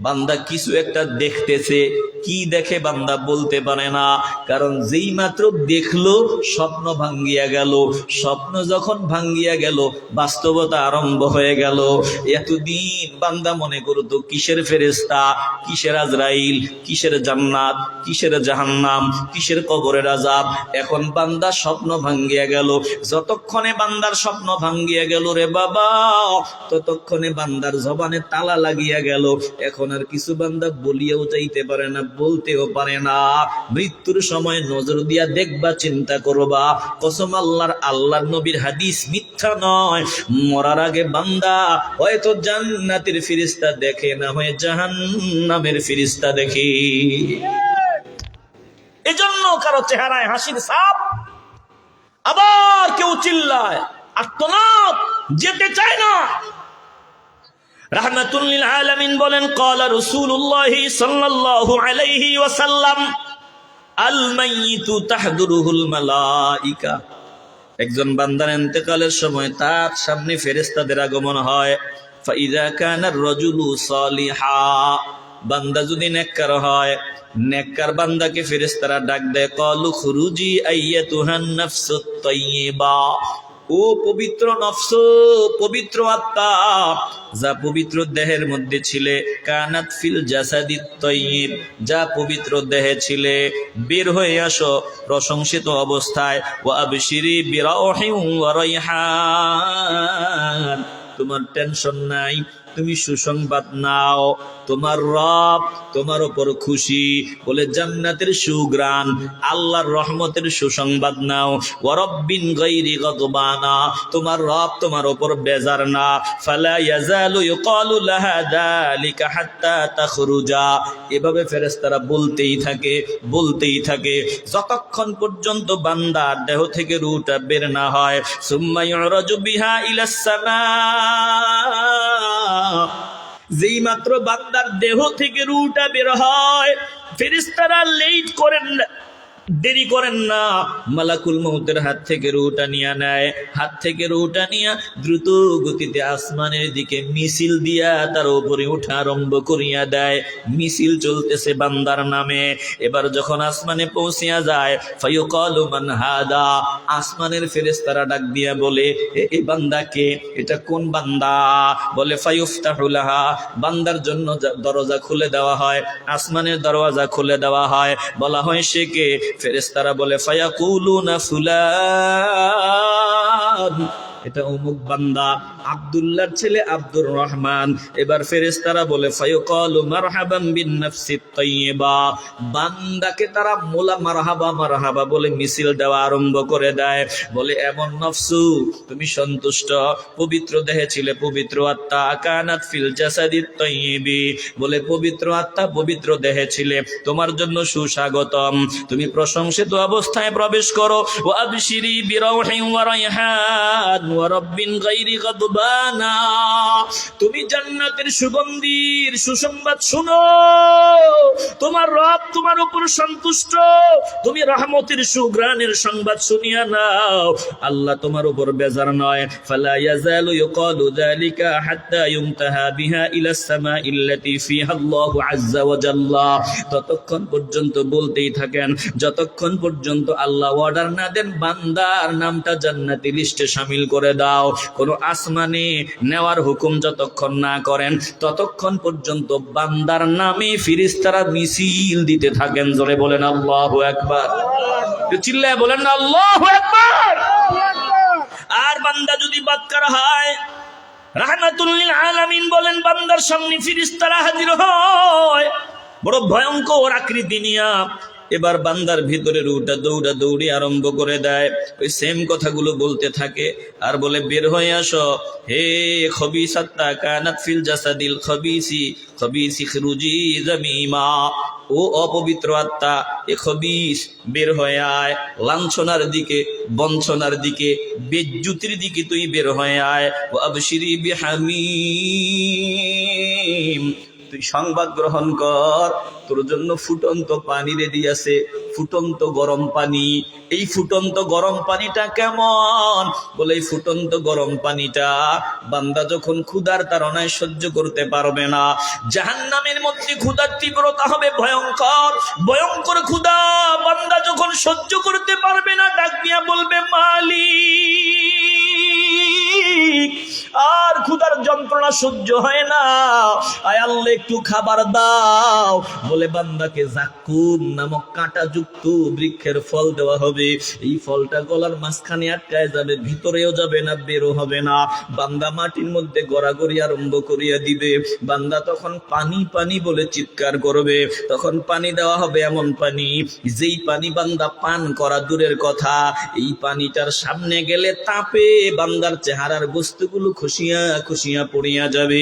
বান্দা কিছু একটা দেখতেছে। কি দেখে বান্দা বলতে পারে না, কারণ যেই মাত্র দেখলো স্বপ্ন ভাঙ্গিয়া গেল। স্বপ্ন যখন ভাঙ্গিয়া গেল, বাস্তবতা আরম্ভ হয়ে গেল। এতদিন বান্দা মনে করতো কিসের ফেরেশতা, কিসের আজরাইল, কিসের জান্নাত, কিসের জাহান্নাম, কিসের কবরের আযাব। এখন বান্দা স্বপ্ন ভাঙ্গিয়া গেল। যতক্ষণে বান্দার স্বপ্ন ভাঙ্গিয়া গেল রে বাবা, ততক্ষণে বান্দার জবানে তালা লাগিয়া গেল। এখন আর কিছু বান্দা বলিয়াও যাইতে পারে না, বলতেও পারে না। মৃত্যুর সময় নজর দিয়া দেখবা, চিন্তা করবা, কসম আল্লাহর, আল্লাহর নবীর হাদিস মিথ্যা নয়। মরার আগে বান্দা হয়তো জান্নাতের ফেরেশতা দেখে, না হয় জাহান্নামের ফেরেশতা দেখে। এজন্য কারো চেহারায় হাসির ছাপ, আবার কেউ চিল্লায়, আর্তনাদ, যেতে চায় না। রাহমাতুল লিল আলামিন বলেন, ক্বালা রাসূলুল্লাহ সাল্লাল্লাহু আলাইহি ওয়াসাল্লাম, আল মাইয়িতু তাহদুরুহুল মালাইকা, একজন বান্দার ইন্তেকালের সময় তার সামনে ফেরেশতাদের আগমন হয়। ফাইযা কানা আর-রাজুলু সালিহা, বান্দা যদি নেককার হয়, নেককার বান্দাকে ফেরেশতারা ডাক দেয়, ক্বালু খুরুজি আইয়াতুহান নাফসুত তাইয়্যিবা, ও পবিত্র নফস, পবিত্র আত্মা, যা পবিত্র দেহের মধ্যে ছিলে, কানাত ফিল জাসাদিত তাইয়্যিব, যা পবিত্র দেহে ছিলে, বের হয়ে আসো প্রশংসিত অবস্থায়। ওয়া আবশিরি বিরাউহিন ওয়া রাইহান, তোমার টেনশন নাই, তুমি সুসংবাদ নাও, তোমার রব তোমার উপর খুশি, বলে জান্নাতের সুগ্রাণ, আল্লাহর রহমতের সুসংবাদ নাও। ওয়া রব্বিন গায়রি গাদবানা, তোমার রব তোমার উপর বেজার না। ফালা ইয়াজালু ইউকালু লাহা যালিকা হাত্তা তাখরুজা, এভাবে ফেরেশতারা বলতেই থাকে, বলতেই থাকে, যতক্ষণ পর্যন্ত বান্দার দেহ থেকে রূহটা বের না হয়। সুম্মা ইউরাজু বিহা ইলাস সামা, যেই মাত্র বান্দার দেহ থেকে রূহটা বের হয়, ফেরেশতারা লেট করেন না, দেরি করেন না, মালাকুল মউতের হাত থেকে রূহটা নিয়ে নেয়। হাত থেকে রূহটা নিয়ে দ্রুত গতিতে আসমানের দিকে মিছিল দিয়া তার উপরে ওঠা আরম্ভ করিয়া দেয়। মিছিল চলতেছে বান্দার নামে। এবার যখন আসমানে পৌঁছিয়া যায়, ফায়ুকালু মান হাদা, আসমানের ফেরেশতারা ডাক দিয়া বলে, এই বান্দাকে, এটা কোন বান্দা? বলে ফায়ুফতাহু লাহা, বান্দার জন্য দরজা খুলে দেওয়া হয়, আসমানের দরওয়াজা খুলে দেওয়া হয়। বলা হয় সে কে? ফেরেশতারা বলে ফায়াকুলুনা ফুলান, এটা অমুক বান্দা, আব্দুল্লাহর ছেলে আব্দুর রহমান। এবার ফেরেশতারা বলে ফায়ুকালু মারহাবান বিন নাফসিত তাইয়্যিবা, বান্দাকে তারা মোলা মারহাবা মারহাবা বলে মিছিল দেওয়া আরম্ভ করে দেয়। বলে এমন নফসু, তুমি সন্তুষ্ট, পবিত্র দেহে ছিলে, পবিত্র আত্মা, কানাত ফিল জাসাদিত তাইয়্যিবি, বলে পবিত্র আত্মা পবিত্র দেহে ছিলে, তোমার জন্য সুস্বাগতম, তুমি প্রশংসিত অবস্থায় প্রবেশ করো। ওয়া আবশিরি বিরাউহিন ওয়া রায়হান ওয়া রাব্বিন গায়রি গাদবানা, তুমি জান্নাতের সুগন্ধির সুসংবাদ শুনো, তোমার রব তোমার উপর সন্তুষ্ট, তুমি রহমতের সুঘ্রাণের সংবাদ শুনিয়া নাও, আল্লাহ তোমার উপর বেজার নয়। ফালা ইয়াজালু ইউকালু যালিকা হাত্তা ইউনতাহা বিহা ইলা সামাই আল্লাতী ফিহা আল্লাহু আযজা ওয়া জাল্লা, ততক্ষণ পর্যন্ত বলতেই থাকেন যতক্ষণ পর্যন্ত আল্লাহ অর্ডার না দেন বান্দার নামটা জান্নাতি লিস্টে শামিল করে দাও। কোন আসমানে নেওয়ার হুকুম যতক্ষণ না করেন ততক্ষণ পর্যন্ত বান্দার নামে ফেরেশতারা মিছিল দিতে থাকেন। জোরে বলেন আল্লাহু আকবার, চিল্লায় বলেন না আল্লাহু আকবার। আর বান্দা যদি বাদকার হয়, রাহমাতুল লিল আলামিন বলেন, বান্দার সামনে ফেরেশতারা হাজির হয় বড় ভয়ঙ্কর আকৃতি নিয়া। এবার বান্দার ভিতরে রুটা দৌড়া দৌড়ি আরম্ভ করে দেয়, ওই সেম কথাগুলো বলতে থাকে আর বলে বের হয়ে আসো হে খবিসাত্তা কানাত ফিল জাসাদিল খবিসি খবিসি খুরুজি জামিমা, ও অপবিত্র আত্মা, এ খবিস বের হয়ে আয়, লাঞ্ছনার দিকে, বঞ্চনার দিকে, বেজ্জুতির দিকে তুই বের হয়ে আয়। ও আবশিরি বিহামিম, তুই সংবাদ গ্রহণ কর, তোর জন্য ফুটন্ত পানি রেডি আছে, ফুটন্ত গরম পানি। এই ফুটন্ত গরম পানিটা কেমন? বলে এই ফুটন্ত গরম পানিটা বান্দা যখন ক্ষুধার তাড়নায় সহ্য করতে পারবে না, জাহান্নামের মধ্যে ক্ষুধার তীব্রতা হবে ভয়ঙ্কর, ভয়ঙ্কর ক্ষুধা বান্দা যখন সহ্য করতে পারবে না, ডাক দিয়া বলবে মালিক, আর ক্ষুধার যন্ত্রণা সহ্য হয় না, আয় আল্লাহ একটু খাবার দাও। বলে বান্দাকে জাক্কুম নামক কাঁটা যুক্ত বৃক্ষের ফল দেওয়া হবে, এই ফলটা গলার মাঝখানে আটকায় যাবে, ভিতরেও যাবে না, বেরো হবে না। বান্দা মাটির মধ্যে গড়াগড়ি আরম্ভ করিয়া দিবে, বান্দা তখন পানি পানি বলে চিৎকার করবে, তখন পানি দেওয়া হবে এমন পানি, যেই পানি বান্দা পান করা দূরের কথা, এই পানিটার সামনে গেলে তাপে বান্দার চেহারার বস্তুগুলো খুশিয়া খুশিয়া পড়িয়া যাবে,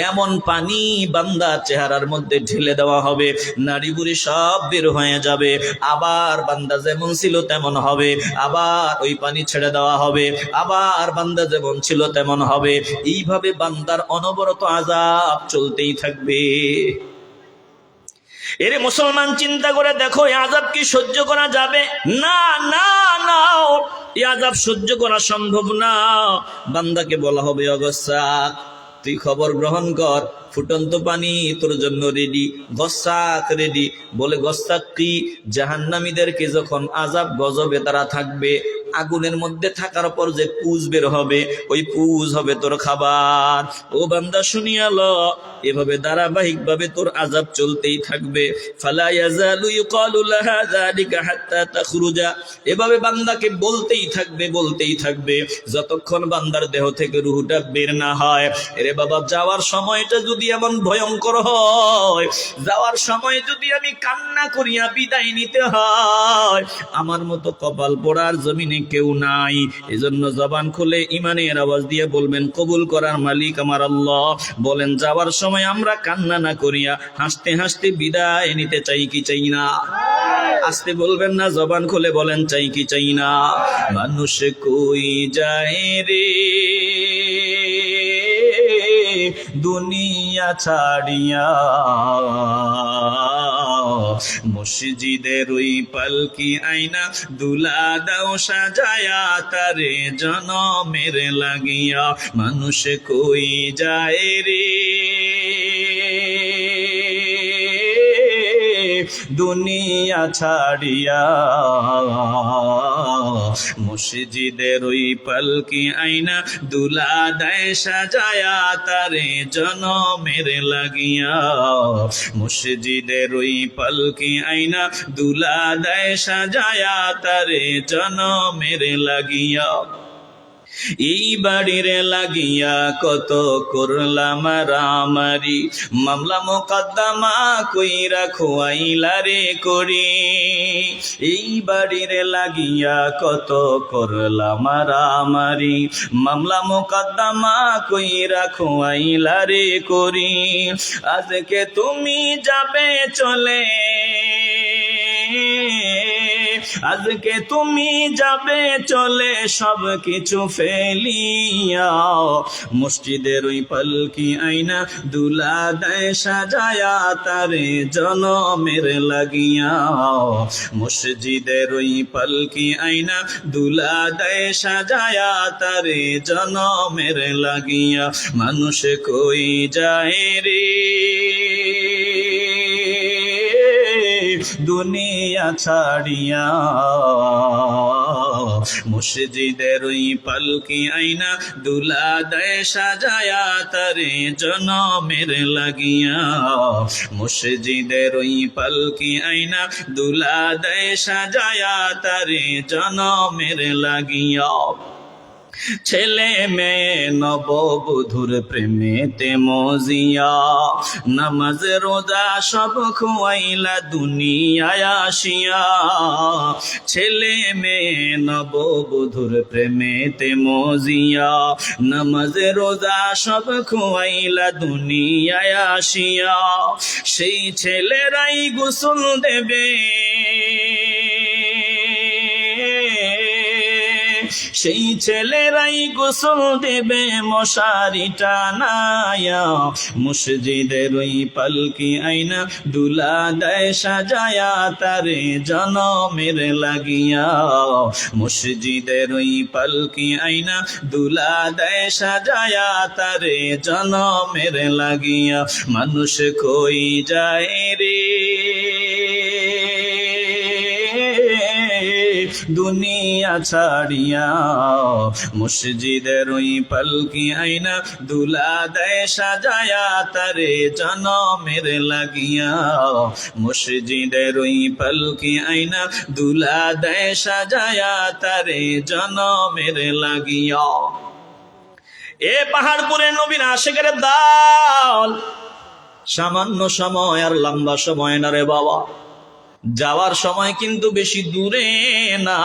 এমন পানি বান্দার চেহারার মধ্যে ঢেলে দেওয়া হবে, নাড়ি বুড়ি সব বের হয়ে যাবে, আবার বান্দা যেমন ছিল তেমন হবে, আবার ওই পানি ছেড়ে দেওয়া হবে, আবার বান্দা যেমন ছিল তেমন হবে। এইভাবে বান্দার অনবরত আযাব চলতেই থাকবে। এরে মুসলমান, চিন্তা করে দেখো, এই আযাব কি সহ্য করা যাবে? না না না, এই আযাব সহ্য করা সম্ভব না। বান্দাকে বলা হবে অগস্যা, তুই খবর গ্রহণ কর, ফুটন্ত পানি তোর জন্য রেডি, গসাক রেডি। বলে গসাক কি? জাহান্নামীদেরকে যখন আযাব গজবে তারা থাকবে, আগুনের মধ্যে থাকার পর যে পুজ বের হবে, ওই পুজ হবে তোর খাবার। ও বান্দা শুনিয়া ল, এভাবে ধারাবাহিক ভাবে তোর আযাব চলতেই থাকবে। ফালা ইয়াজালু ইউকালু লাহা যালিকা হাত্তা তাখরুজা, এভাবে বান্দাকে বলতেই থাকবে বলতেই থাকবে যতক্ষণ বান্দার দেহ থেকে রূহটা বের না হয়। এরে বাবা, যাওয়ার সময়টা যদি এমন ভয়ঙ্কর হয়, যাওয়ার সময় যদি আমি কান্না করিয়া বিদায় নিতে হয়, আমার মতো কপাল পোড়ার জমিনে কেউ নাই। এজন্য জবান খুলে ইমানের আওয়াজ দিয়ে বলবেন, কবুল করার মালিক আমার আল্লাহ। বলেন, যাওয়ার সময় আমরা কান্না না করিয়া হাসতে হাসতে বিদায় নিতে চাই কি চাই না? আসতে বলবেন না, জবান খুলে বলেন, চাই কি চাই না? মানুষ কই যায় রে দুনিয়া ছাড়িয়া, মসজিদের ওই পালকি আইনা দুলা দাও সাজায়া, তারে জনমের লাগিয়া। মানুষ কই যায় রে দুনিয়া ছাড়িয়া, মসজিদের ওই পালকি আইনা দুলা দেয় সাজায়া, তারে জনমের লাগিয়া। মসজিদের ওই পালকি আইনা দুলা দেয় সাজায়া, তারে জনমের লাগিয়া। এই বাড়ির লাগিয়া কত করলাম রামারি, মামলা মোকদ্দমা কইরা খোয়াইলা রে করি। এই বাড়ির লাগিয়া কত করলাম রামারি, মামলা মোকদ্দমা কইরা খোয়াইলা রে করি। আজকে তুমি যাবে চলে, আজকে তুমি যাবে চলে সব কিছু ফেলিয়া, মসজিদের ওই পালকি আইনা দুলা দেয় সাজায়া তারে জনমের লাগিয়া। মসজিদের ওই পালকি আইনা দুলা দেয় সাজায়া তারে জনমের লাগিয়া। মানুষ কই যায় রে দুনিয়া ছাড়িয়া, মসজিদের ওই পালকি আইনা দুলা দেয় সাজায়া তারে জনমের লাগিয়া। মসজিদের ওই পালকি আইনা দুলা দেয় সাজায়া তারে জনমের লাগিয়া। ছেলে মেয়ে নববধূর প্রেমেতে মজিয়া, নামাজ রোজা সব খুয়াইলা দুনিয়ায় আসিয়া। ছেলে মেয়ে নববধূর প্রেমেতে মজিয়া, নামাজ রোজা সব খুয়াইলা দুনিয়ায় আসিয়া। সেই ছেলেরাই গোসল দেবে, সেই ছেলেরাই গোসল দেবে মশারি টানায়া। মসজিদের ওই পালকি আইনা দুলা দেয় সাজায়া তারে জনমের লাগিয়া। মসজিদের ওই পালকি আইনা দুলা দেয় সাজায়া তারে জনমের লাগিয়া। মানুষ কই যায় রে দুনিয়া ছাড়িয়া, মসজিদের ওই পালকি আইনা দুলা দেয় সাজায়া তারে জনমের লাগিয়া। মসজিদের ওই পালকি আইনা দুলা দেয় সাজায়া তারে জনমের লাগিয়া। এ পাহাড়পুরের নবীর আশিকের দল, সামান্য সময় আর লম্বা সময় না রে বাবা। যাওয়ার সময় কিন্তু বেশি দূরে না,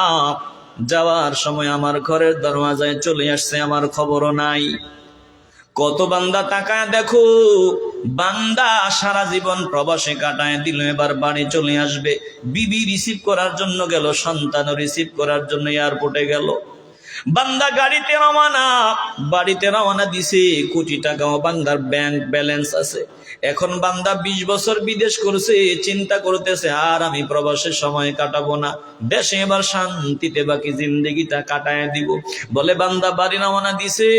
যাওয়ার সময় আমার ঘরের দরওয়াজায় চলে আসছে, আমার খবরও নাই। কত বান্দা তাকায় দেখো, বান্দা সারা জীবন প্রবাসে কাটায় দিল, এবার বাড়ি চলে আসবে। বিবি রিসিভ করার জন্য গেল, সন্তান রিসিভ করার জন্য এয়ারপোর্টে গেল। বান্দা গাড়িতে রওনা, বাড়িতে রওনা দিছে, কোটি টাকাও বান্দার ব্যাংক ব্যালেন্স আছে। এখন বান্দা 20 বছর বিদেশ করছে, চিন্তা করতেছে আর আমি প্রবাসে সময় কাটাবো না, দেশে এবার শান্তিতে বাকি জিন্দেগিটা কাটায় দিব। বলে বান্দা বাড়ি রওনা দিছে,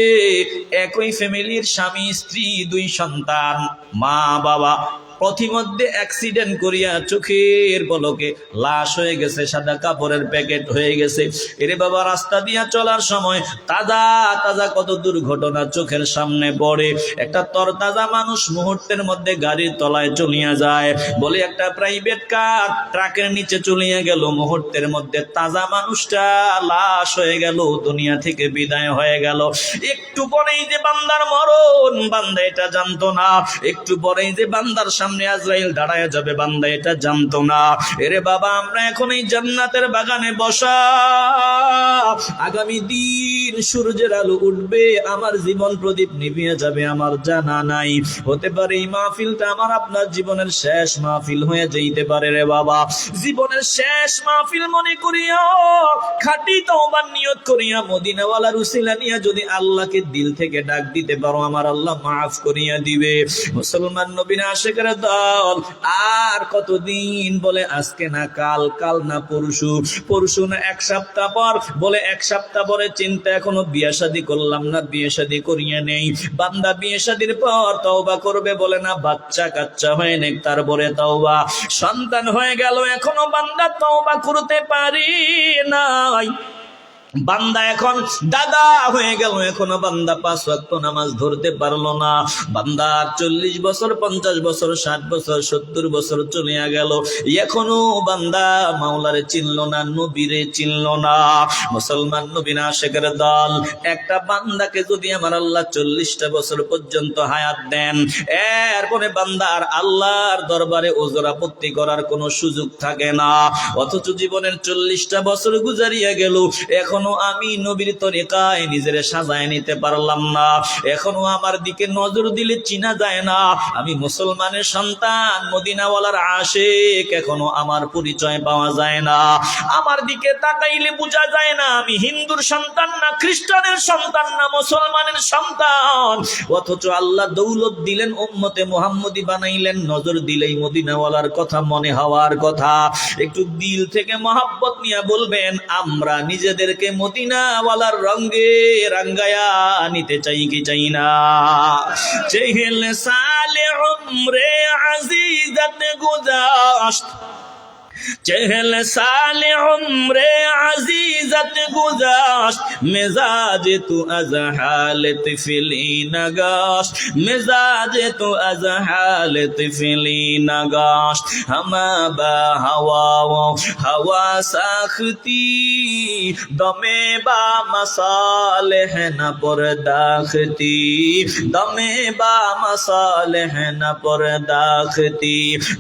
একই ফ্যামিলির স্বামী স্ত্রী 2 সন্তান, মা বাবা। পথিমধ্যে অ্যাক্সিডেন্ট করিয়া চোখের পলকে লাশ হয়ে গেছে, সাদা কাপড়ের প্যাকেট হয়ে গেছে। এরে বাবা, রাস্তা দিয়া চলার সময় তাজা তাজা কত দুর্ঘটনা চোখের সামনে পড়ে। একটা তরতাজা মানুষ মুহূর্তের মধ্যে গাড়ির তলায় চলিয়া যায়। বলে একটা প্রাইভেট কার ট্রাকের নিচে চলিয়া গেল, মুহূর্তের মধ্যে তাজা মানুষটা লাশ হয়ে গেল, দুনিয়া থেকে বিদায় হয়ে গেল। একটু পরেই যে বান্দার মরণ, বান্দা এটা জানতো না। একটু পরেই যে বান্দার সামনে আজরাইল দাঁড়ায় যাবে, বান্দা এটা জানতো না। এরে বাবা, আমরা এখন এই জান্নাতের বাগানে বসা, আগামী দিন সূর্যের আলো উঠবে, আমার জীবন প্রদীপ নিভিয়ে যাবে, আমার জানা নাই। হতে পারে এই মাহফিলটা আমার আপনার জীবনের শেষ মাহফিল হয়ে যাইতে পারে রে বাবা। জীবনের শেষ মাহফিল মনে করিয়া, খাঁটি তওবার নিয়ত করিয়া, মদিনাওয়ালার উসিলা নিয়া যদি আল্লাহকে দিল থেকে ডাক দিতে পারো, আমার আল্লাহ মাফ করিয়া দিবে। মুসলমান নবীর আশিকের দল, আর কতদিন? বলে আজকে না কাল, কাল না পরশু, পরশু না 1 সপ্তাহ পর। বলে 1 সপ্তাহ পরে চিন্তা, এখনো বিয়ে শাদী করলাম না, বিয়ে শাদী করিয়া নেই। বান্দা বিয়ে শাদীর পর তওবা করবে, বলে না বাচ্চা কাচ্চা হয় নাই, তারপরে তওবা। সন্তান হয়ে গেল, এখনো বান্দা তওবা করতে পারি নাই। বান্দা এখন দাদা হয়ে গেল, এখনো বান্দা 5 ওয়াক্ত নামাজ ধরতে পারলো না। বান্দার 40 বছর, 50 বছর, 60 বছর, 70 বছর চলে গেল, এখনো বান্দা মাওলারে চিনলো না, নবীরে চিনলো না। মুসলমান নবী আশিকের দল, একটা বান্দাকে যদি আমার আল্লাহ 40টা বছর পর্যন্ত হায়াত দেন, এরপরে বান্দার আল্লাহর দরবারে ওজর আপত্তি করার কোনো সুযোগ থাকে না। অথচ জীবনের 40টা বছর গুজারিয়া গেল, এখনো আমি নবীর তরিকায় নিজের সাজায় নিতে পারলাম না, এখনো আমার দিকে নজর দিলে চিনা যায় না আমি মুসলমানের সন্তান, মদিনাওয়ালার আশিক, এখনো আমার পরিচয় পাওয়া যায় না। আমার দিকে তাকাইলে বোঝা যায় না আমি হিন্দুর সন্তান না, খ্রিস্টানের সন্তান না, মুসলমানের সন্তান। অথচ আল্লাহ দৌলত দিলেন, উম্মতে মুহাম্মদী বানাইলেন, নজর দিলেই মদিনাওয়ালার কথা মনে হওয়ার কথা। একটু দিল থেকে মহব্বত নিয়ে বলবেন, আমরা নিজেদেরকে মদিনাওয়ালার রঙে রঙ্গায়া নিতে চাই কি চাই না? চেহেল সালে উমরে আজিজত গুজাশত, चहल साल उम्रे अजीजत गुजाश्त, मिजाज तू अज हालत फिली नगाश्त, मिजाज तू अज हालत फिली नगाश्त। हम बा हवा हवा साखती, दमे बा मसाले है न परदाखती, दमे बा मसाले है न परदाखती।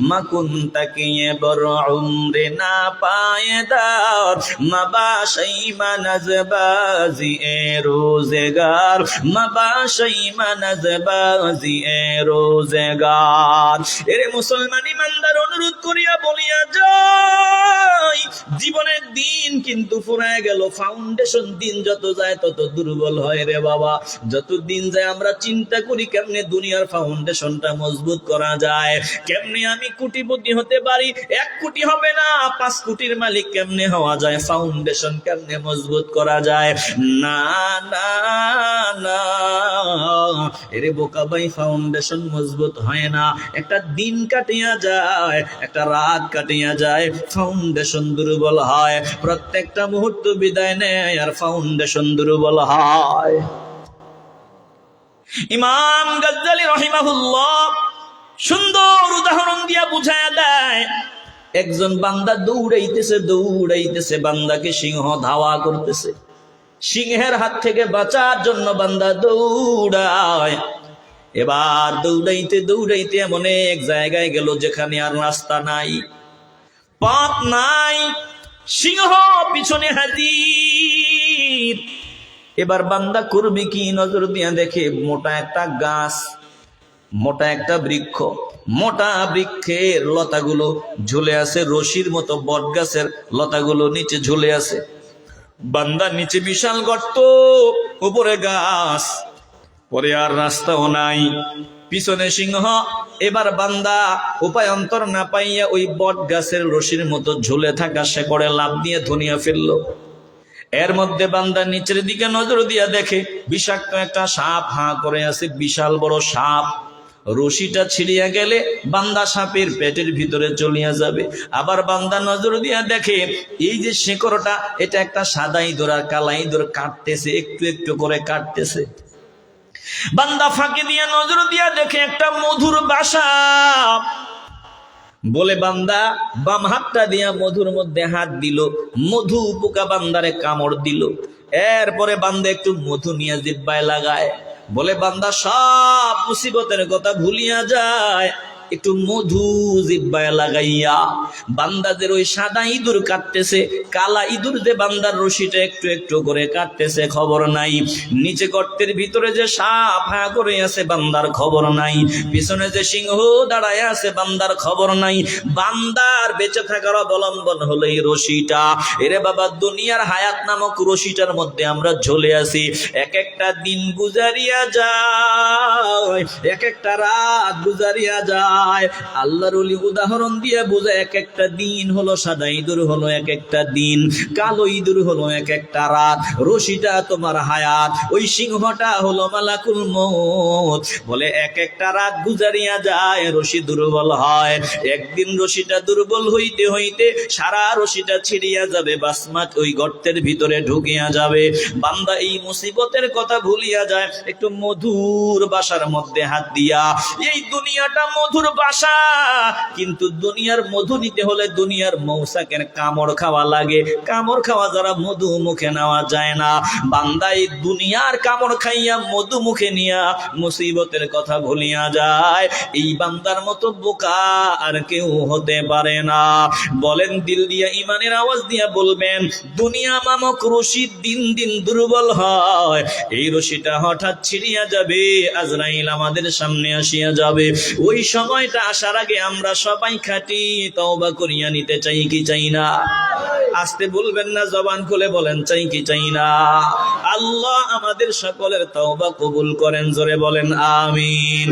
मकुन तकिए बर उम्र ना पायदार, मबाशई मनज़बाज़ी ए रोज़गार, मबाशई मनज़बाज़ी ए रोज़गार। এরে মুসলমান ইমানদার, অনুরোধ করিয়া বলিয়া যাই, জীবনের দিন কিন্তু ফুরায় গেল। ফাউন্ডেশন দিন যত যায় তত দুর্বল হয় রে বাবা। যত দিন যায় আমরা চিন্তা করি কেমনে দুনিয়ার ফাউন্ডেশনটা মজবুত করা যায়, কেমনে আমি কোটিপতি হতে পারি। 1 কোটি হবে না, 5 কোটির মালিক কেমনে হওয়া যায়, ফাউন্ডেশন কেমনে মজবুত করা যায়। না না না, এরে বোকা ভাই, ফাউন্ডেশন মজবুত হয় না। একটা দিন কাটিয়া যায়, একটা রাত কাটিয়া যায়, ফাউন্ডেশন দুর্বল হয়। প্রত্যেকটা মুহূর্ত বিদায় নেয় আর ফাউন্ডেশন দুর্বল হয়। ইমাম গাজ্জালী রাহিমাহুল্লাহ সুন্দর উদাহরণ দিয়া বুঝায়া দেয়। একজন বান্দা দৌড়াইতেছে দৌড়াইতেছে, বান্দাকে সিংহ ধাওয়া করতেছে। সিংহের হাত থেকে বাঁচার জন্য বান্দা দৌড়ায়। এবার দৌড়াইতে দৌড়াইতে এমন এক জায়গায় গেল যেখানে আর রাস্তা নাই, পথ নাই, সিংহ পিছনে হাজির। এবার বান্দা করবে কি? নজর দিয়া দেখে মোটা একটা গাছ, মোটা একটা বৃক্ষ, মোটা বৃক্ষের লতাগুলো ঝুলে আছে, রশির মতো বট গাছের লতাগুলো নিচে ঝুলে আছে। বান্দা নিচে বিশাল গর্ত, উপরে গাছ, পরে আর রাস্তাও নাই, পিছনে সিংহ। এবার বান্দা উপায় অন্তর না পাইয়া ওই বট গাছের রশির মতো ঝুলে থাকা শেকড়ে লাফ দিয়ে ধনিয়া ফেললো। এর মধ্যে বান্দা নিচের দিকে নজর দিয়া দেখে বিষাক্ত একটা সাপ হাঁ করে আছে, বিশাল বড় সাপ। রশিটা ছিড়িয়া গেলে বান্দা সাপের পেটের ভিতরে চলিয়া যাবে। আবার বান্দা নজর দিয়া দেখে এই যে শেকড়টা, এটা একটা সাদা ইঁদুর আর কালা ইঁদুর কাটতেছে, একটু একটু করে কাটতেছে। বান্দা ফাঁকি দিয়া নজর দিয়া দেখে একটা মধুর বাসা। বলে বান্দা বাম হাতটা দিয়া মধুর মধ্যে হাত দিল, মধু পোকা বান্দারে কামড় দিল। এরপরে বান্দা একটু মধু নিয়ে জিহ্বায় লাগায়। বলে বান্দা সব মুসিবতের কথা ভুলিয়া যায়, একটু মধু জিহ্বায় লাগাইয়া। বান্দাদের ওই সাদা ইঁদুর কাটতেছে, কালা ইঁদুর যে বান্দার রশিটা একটু একটু করে কাটতেছে, খবর নাই। নিচে গর্তের ভিতরে যে সাপ হা করে আছে, বান্দার খবর নাই। পিছনে যে সিংহ দাঁড়ায় আছে, বান্দার খবর নাই। বান্দার বেঁচে থাকার অবলম্বন হলো এই রশিটা। এরে বাবা, দুনিয়ার হায়াত নামক রশিটার মধ্যে আমরা ঝুলে আছি। এক একটা দিন গুজারিয়া যায়, এক একটা রাত গুজারিয়া যায়। যায়। আল্লাহর ওলি উদাহরণ দিয়ে বোঝায়, এক একটা দিন হলো সাদা ইঁদুর হলো এক একটা দিন, কালো ইঁদুর হলো এক একটা রাত। রশিটা তোমার হায়াত, ওই সিংহটা হলো মালাকুল মউত। বলে এক একটা রাত গুজারিয়া যায়, রশি দুর্বল হয়। একদিন রশিটা দুর্বল হইতে হইতে সারা রশিটা ছিড়িয়া যাবে, বাসমাত ওই গর্তের ভিতরে ঢুকিয়া যাবে। বান্দা এই মুসিবতের কথা ভুলিয়া যায়, একটু মধুর বাসার মধ্যে হাত দিয়া। এই দুনিয়াটা মধুর বাসা, কিন্তু দুনিয়ার মধু নিতে হলে দুনিয়ার মৌসাকের কামড় খাওয়া লাগে। কামড় খাওয়া যারা মধু মুখে নেওয়া যায় না। বান্দা এই দুনিয়ার কামড় খাইয়া মধু মুখে নিয়া মুসিবতের কথা ভুলিয়া যায়। এই বান্দার মতো বোকা আর কেউ হতে পারে না। বলেন দিল দিয়া ইমানের আওয়াজ দিয়া বলবেন, দুনিয়া নামক রশি দিন দিন দুর্বল হয়। এই রশিটা হঠাৎ ছিড়িয়া যাবে, আজরাইল আমাদের সামনে আসিয়া যাবে। ওই সময়টা আসার আগে আমরা সবাই খাঁটি তওবা করিয়া নিতে চাই কি চাই না? আসতে বলবেন না, জবান খুলে বলেন চাই কি চাই না? আল্লাহ আমাদের সকলের তওবা কবুল করেন, জোরে বলেন আমিন।